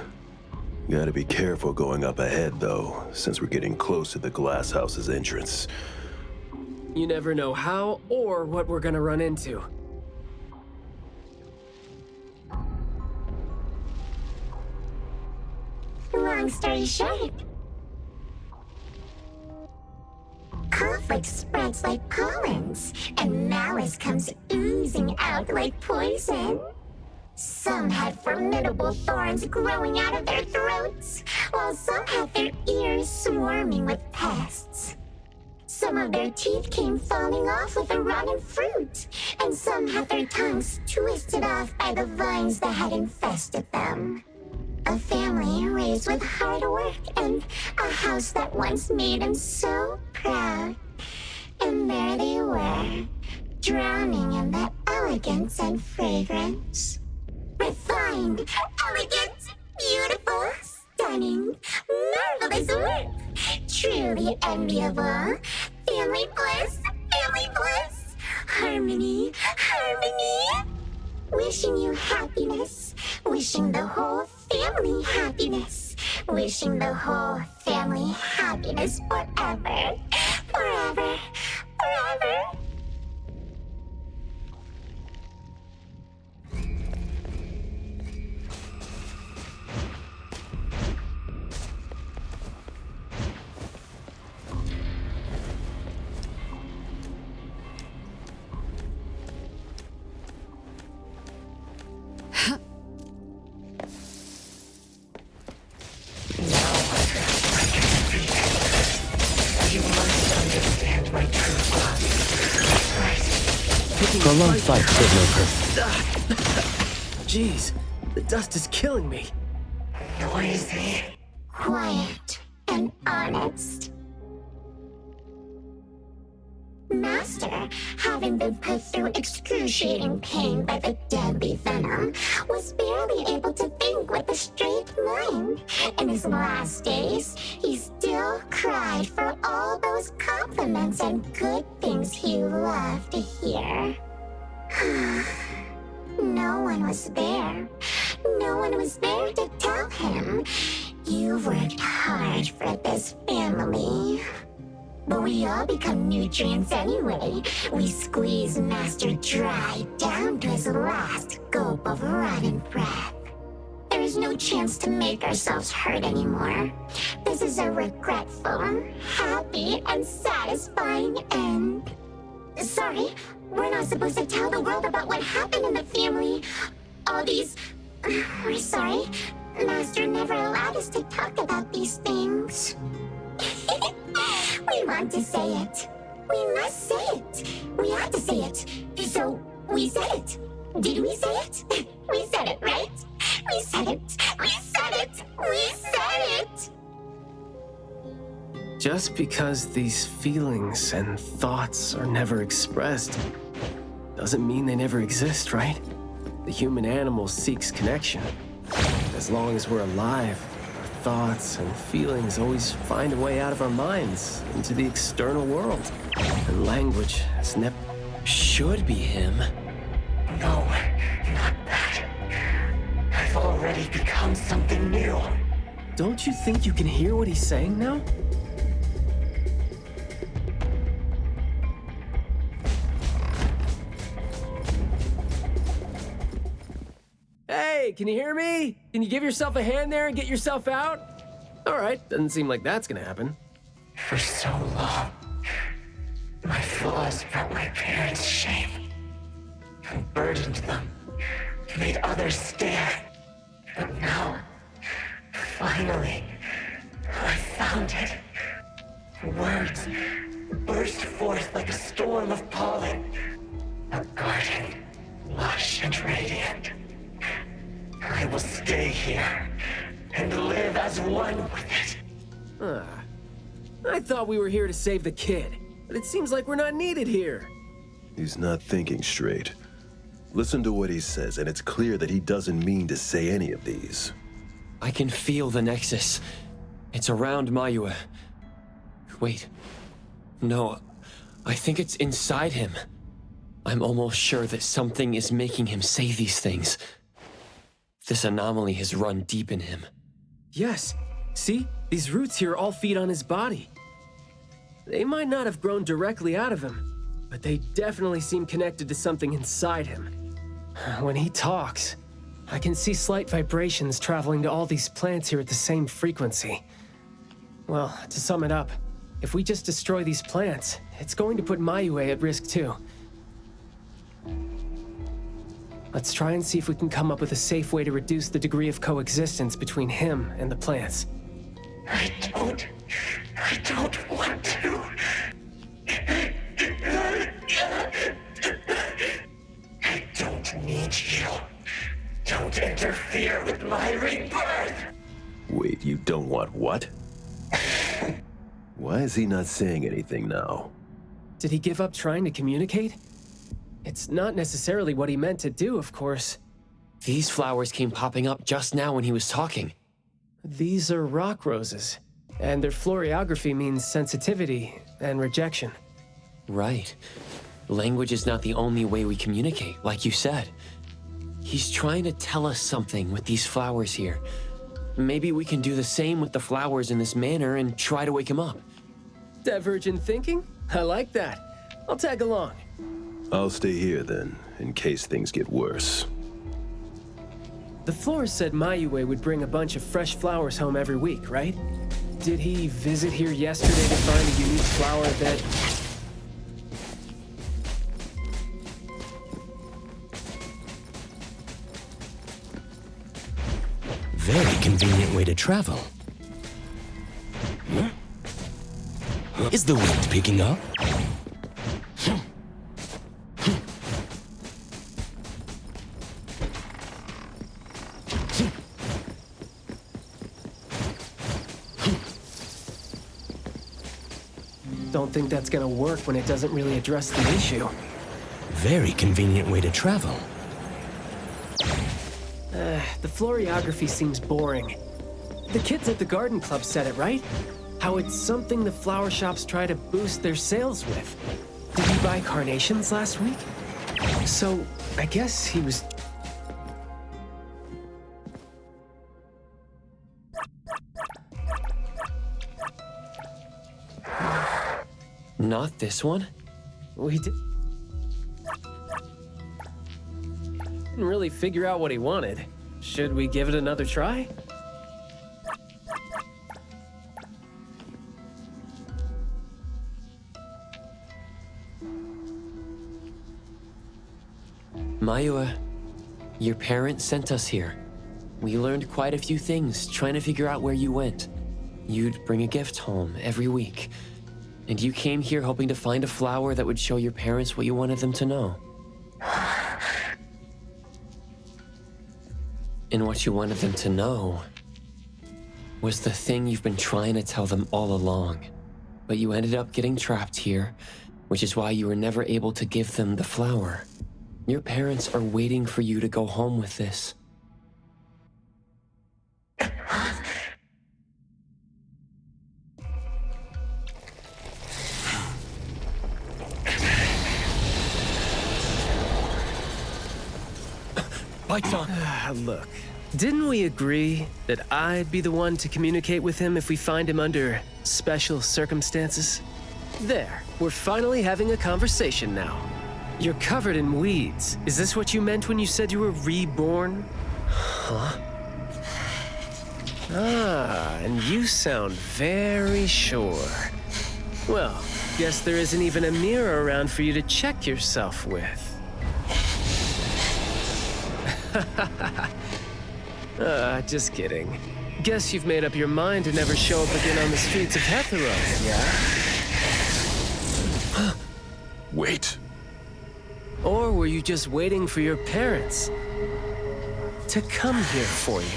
Gotta be careful going up ahead, though, since we're getting close to the glass house's entrance. You never know how or what we're gonna run into. Long story short, conflict spreads like pollens, and malice comes oozing out like poison. Some had formidable thorns growing out of their throats, while some had their ears swarming with pests. Some of their teeth came falling off with the rotten fruit, and some had their tongues twisted off by the vines that had infested them. A family raised with hard work and a house that once made them so proud. And there they were, drowning in the elegance and fragrance. Refined, elegant, beautiful, stunning, marvelous work. Truly enviable. Family bliss, family bliss. Harmony, harmony. Wishing you happiness. Wishing the whole family happiness. Wishing the whole family happiness forever. Forever, forever. Prolonged fight did no purpose. Jeez, the dust is killing me. Noisy. Quiet and honest. Master, having been put through excruciating pain by the deadly venom, was barely able to think with a straight mind. In his last days, he still cried for all those compliments and good things he loved to hear. No one was there. No one was there to tell him. You've worked hard for this family. But we all become nutrients anyway. We squeeze Master dry down to his last gulp of rotten breath. There is no chance to make ourselves hurt anymore. This is a regretful, happy, and satisfying end. Sorry, we're not supposed to tell the world about what happened in the family. All these... We're sorry. Master never allowed us to talk about these things. We want to say it. We must say it. We have to say it. So, we said it. Did we say it? We said it, right? We said it. We said it. We said it. Just because these feelings and thoughts are never expressed doesn't mean they never exist, right? The human animal seeks connection. As long as we're alive, our thoughts and feelings always find a way out of our minds into the external world. And language has never... Should be him. No, not that. I've already become something new. Don't you think you can hear what he's saying now? Hey, can you hear me? Can you give yourself a hand there and get yourself out? All right, doesn't seem like that's gonna happen. For so long, my flaws brought my parents shame. I burdened them, made others stare. But now, finally, I found it. Words burst forth like a storm of pollen. A garden, lush and radiant. I will stay here and live as one with it. I thought we were here to save the kid, but it seems like we're not needed here. He's not thinking straight. Listen to what he says, and it's clear that he doesn't mean to say any of these. I can feel the Nexus. It's around Mayue. Wait. No, I think it's inside him. I'm almost sure that something is making him say these things. This anomaly has run deep in him. Yes. See? These roots here all feed on his body. They might not have grown directly out of him, but they definitely seem connected to something inside him. When he talks, I can see slight vibrations traveling to all these plants here at the same frequency. Well, to sum it up, if we just destroy these plants, it's going to put Mayue at risk too. Let's try and see if we can come up with a safe way to reduce the degree of coexistence between him and the plants. I don't want to. I don't need you. Don't interfere with my rebirth. Wait, you don't want what? Why is he not saying anything now? Did he give up trying to communicate? It's not necessarily what he meant to do, of course. These flowers came popping up just now when he was talking. These are rock roses, and their florography means sensitivity and rejection. Right. Language is not the only way we communicate, like you said. He's trying to tell us something with these flowers here. Maybe we can do the same with the flowers in this manner and try to wake him up. Divergent thinking? I like that. I'll tag along. I'll stay here then, in case things get worse. The florist said Mayue would bring a bunch of fresh flowers home every week, right? Did he visit here yesterday to find a unique flower that... Very convenient way to travel. Is the wind picking up? Don't think that's gonna work when it doesn't really address the issue. Very convenient way to travel. The florography seems boring. The kids at the garden club said it, right? How it's something the flower shops try to boost their sales with. Did he buy carnations last week? So, I guess he was... not this one? We didn't really figure out what he wanted. Should we give it another try? Mayua, your parents sent us here. We learned quite a few things trying to figure out where you went. You'd bring a gift home every week. And you came here hoping to find a flower that would show your parents what you wanted them to know. And what you wanted them to know was the thing you've been trying to tell them all along. But you ended up getting trapped here, which is why you were never able to give them the flower. Your parents are waiting for you to go home with this. Lights on. Look, didn't we agree that I'd be the one to communicate with him if we find him under special circumstances? There, we're finally having a conversation now. You're covered in weeds. Is this what you meant when you said you were reborn? Huh? Ah, and you sound very sure. Well, guess there isn't even a mirror around for you to check yourself with. Just kidding. Guess you've made up your mind to never show up again on the streets of Hetheros, yeah? Wait. Or were you just waiting for your parents to come here for you?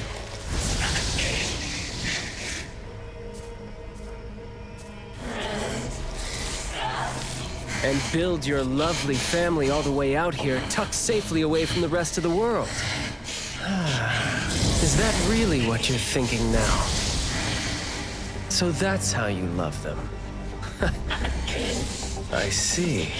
And build your lovely family all the way out here, tucked safely away from the rest of the world. Is that really what you're thinking now? So that's how you love them. I see.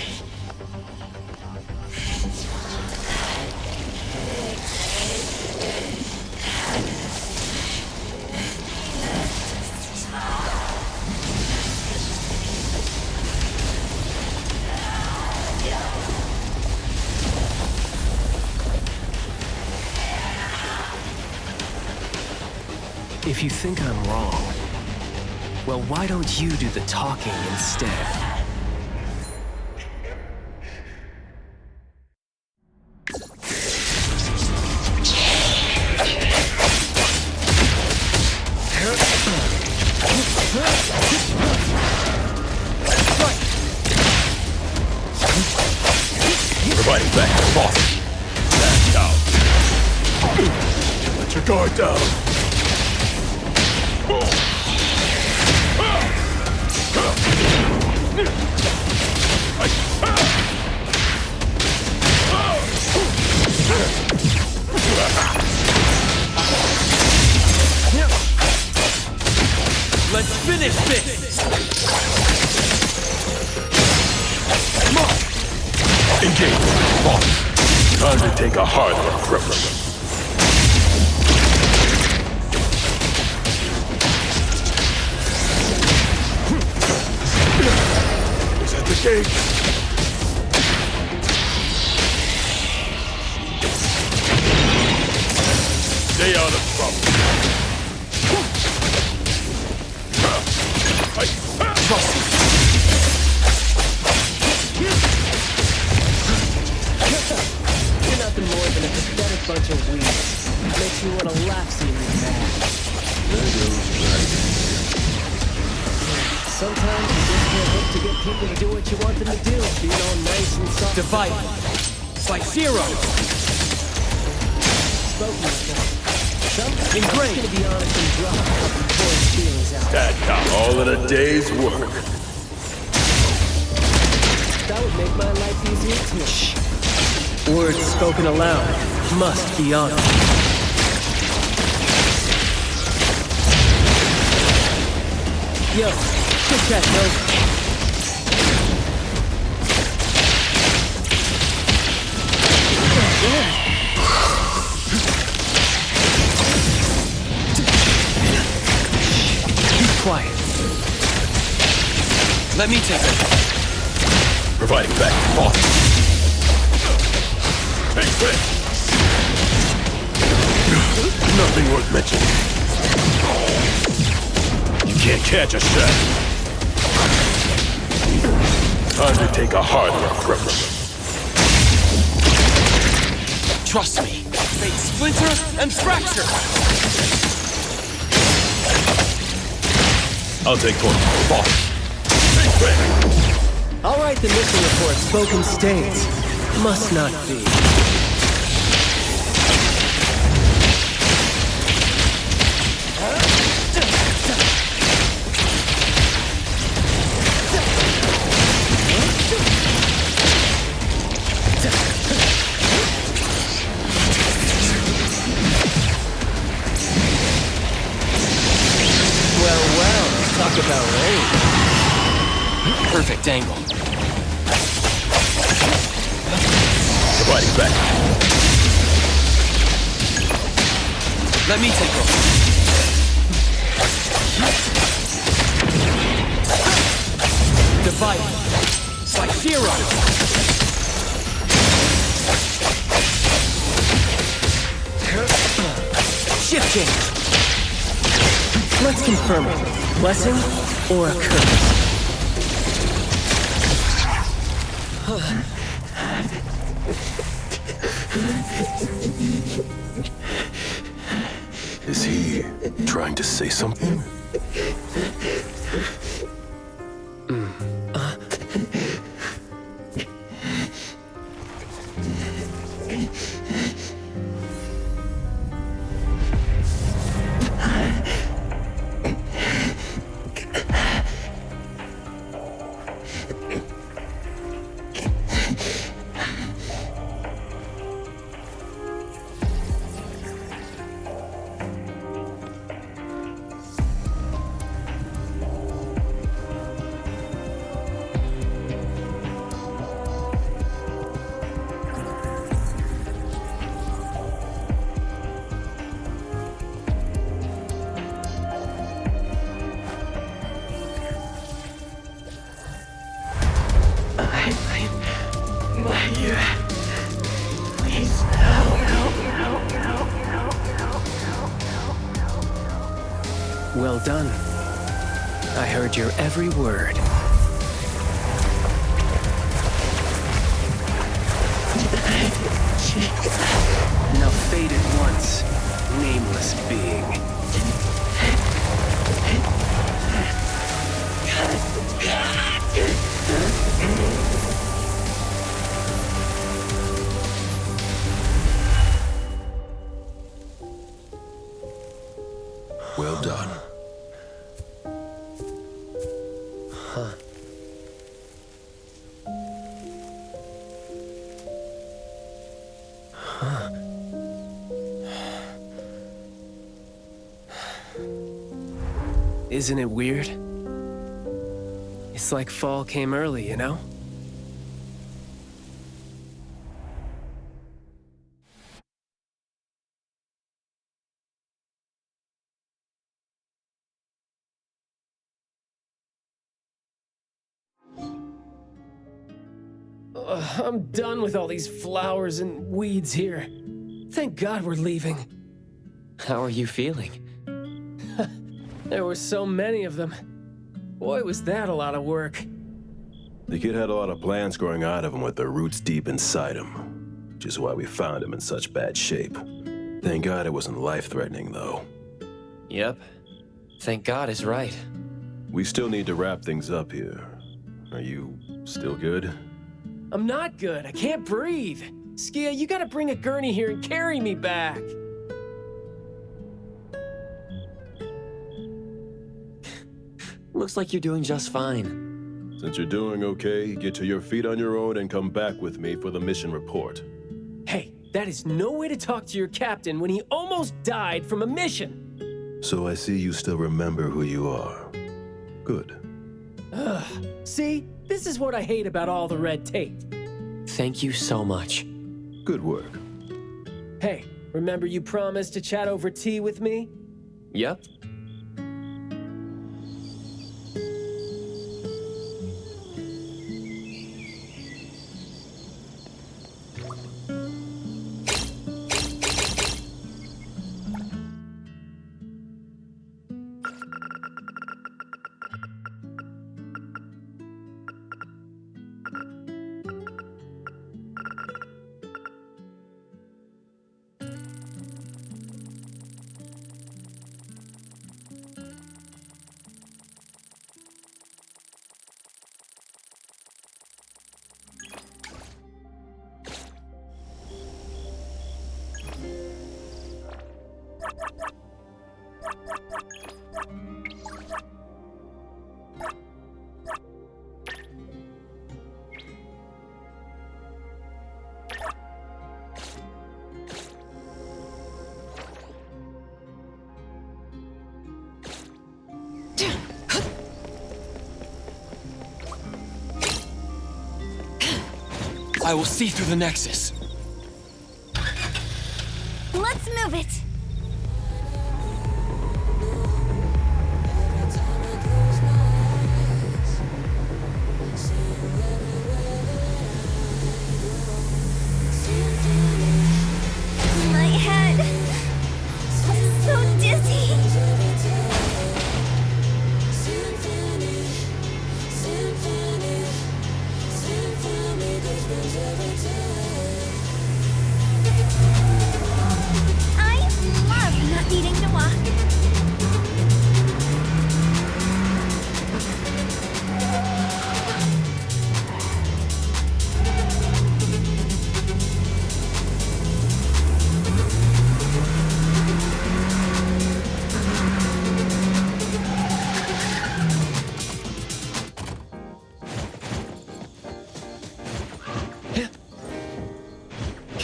If you think I'm wrong, well, why don't you do the talking instead? Providing back to boss. Stand down. Let your guard down. Let's finish this! Come on! Engage, boss. Time to take a harder approach. Is that the gate? Stay out of trouble. Trust me. You're nothing more than a pathetic bunch of weeds. Makes me want to laugh seeing you mad. Sometimes you just can't hope to get people to do what you want them to do, being all nice and soft. Divide. By zero. Spoken like that. Sometimes I'm just gonna be honest and drop a couple boys' feelings out. That got all of the day's work. That would make my life easier too. Shh. Words spoken aloud must be honored. Yo, good catch, Nose. Be quiet. Let me take it. Fighting back. Off. Take this. Nothing worth mentioning. You can't catch a shot. Time to take a harder approach. Trust me. They splinter and fracture. I'll take point. Off. Take back. I'll write the mission report spoken states. Must not be. Well, talk about rain. Perfect angle. Fighting back. Let me take over. Dividing. Like zero. Shift change. Let's confirm it. Blessing or a curse? Is he trying to say something? Well done. I heard your every word. Now fade at once, nameless being. Well done. Huh. Huh. Isn't it weird? It's like fall came early, you know? I'm done with all these flowers and weeds here. Thank God we're leaving. How are you feeling? There were so many of them. Boy, was that a lot of work. The kid had a lot of plants growing out of him with their roots deep inside him, which is why we found him in such bad shape. Thank God it wasn't life-threatening, though. Yep. Thank God is right. We still need to wrap things up here. Are you still good? I'm not good. I can't breathe. Skia, you gotta bring a gurney here and carry me back. Looks like you're doing just fine. Since you're doing okay, get to your feet on your own and come back with me for the mission report. Hey, that is no way to talk to your captain when he almost died from a mission. So I see you still remember who you are. Good. Ugh. See? This is what I hate about all the red tape. Thank you so much. Good work. Hey, remember you promised to chat over tea with me? Yep. I will see through the Nexus. Let's move it. My head. So dizzy. I love not needing to walk.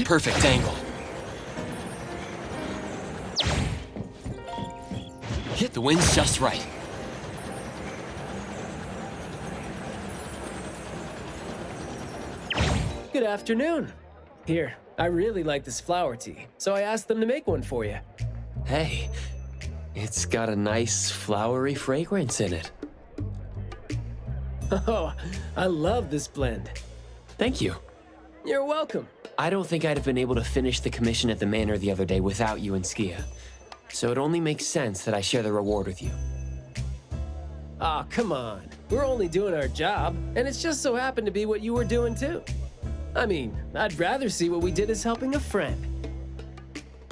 Perfect angle. Hit the wind's just right. Good afternoon. Here, I really like this flower tea, so I asked them to make one for you. Hey, it's got a nice flowery fragrance in it. Oh, I love this blend. Thank you. You're welcome. I don't think I'd have been able to finish the commission at the manor the other day without you and Skia. So it only makes sense that I share the reward with you. Aw, come on. We're only doing our job, and it's just so happened to be what you were doing too. I mean, I'd rather see what we did as helping a friend.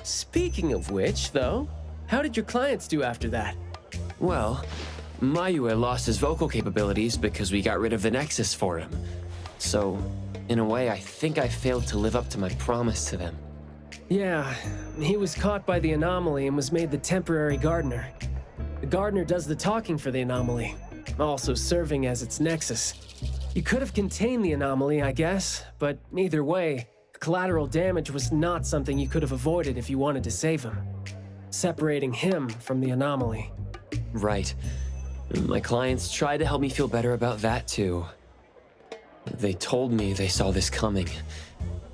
Speaking of which, though, how did your clients do after that? Well, Mayue lost his vocal capabilities because we got rid of the Nexus for him. So, in a way, I think I failed to live up to my promise to them. Yeah, he was caught by the anomaly and was made the temporary gardener. The gardener does the talking for the anomaly, also serving as its nexus. You could have contained the anomaly, I guess, but either way, collateral damage was not something you could have avoided if you wanted to save him. Separating him from the anomaly. Right. My clients tried to help me feel better about that too. They told me they saw this coming,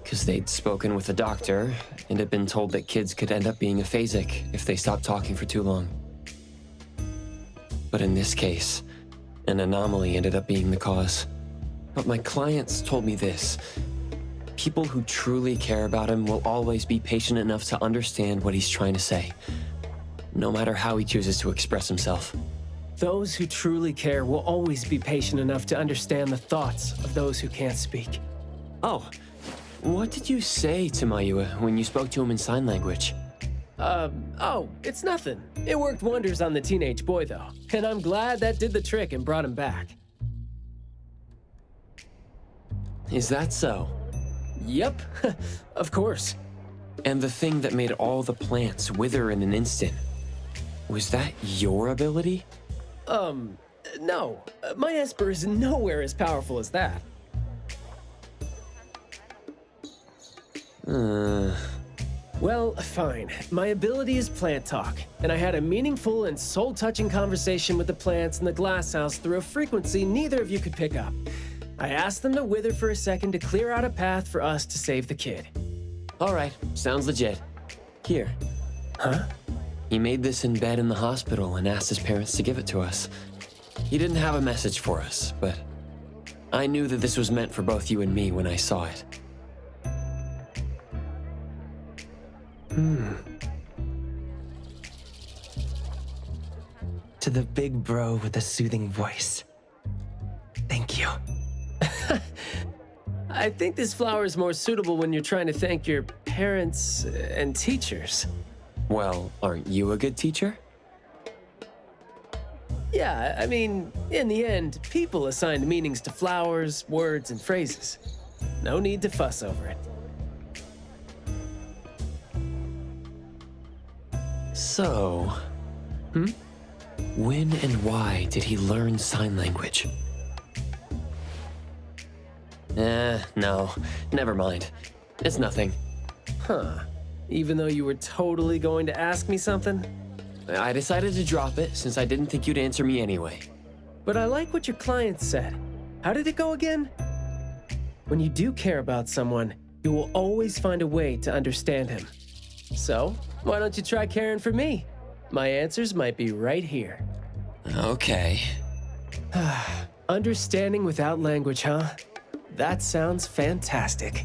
because they'd spoken with a doctor and had been told that kids could end up being aphasic if they stopped talking for too long. But in this case, an anomaly ended up being the cause. But my clients told me this. People who truly care about him will always be patient enough to understand what he's trying to say, no matter how he chooses to express himself. Those who truly care will always be patient enough to understand the thoughts of those who can't speak. Oh, what did you say to Mayue when you spoke to him in sign language? Oh, it's nothing. It worked wonders on the teenage boy, though, and I'm glad that did the trick and brought him back. Is that so? Yep, of course. And the thing that made all the plants wither in an instant, was that your ability? No. My Esper is nowhere as powerful as that. Well, fine. My ability is plant talk, and I had a meaningful and soul-touching conversation with the plants in the glass house through a frequency neither of you could pick up. I asked them to wither for a second to clear out a path for us to save the kid. All right, sounds legit. Here. Huh? He made this in bed in the hospital and asked his parents to give it to us. He didn't have a message for us, but I knew that this was meant for both you and me when I saw it. To the big bro with the soothing voice. Thank you. I think this flower is more suitable when you're trying to thank your parents and teachers. Well, aren't you a good teacher? Yeah, I mean, in the end, people assigned meanings to flowers, words, and phrases. No need to fuss over it. So, when and why did he learn sign language? No, never mind. It's nothing. Huh. Even though you were totally going to ask me something? I decided to drop it since I didn't think you'd answer me anyway. But I like what your client said. How did it go again? When you do care about someone, you will always find a way to understand him. So, why don't you try caring for me? My answers might be right here. Okay. Understanding without language, huh? That sounds fantastic.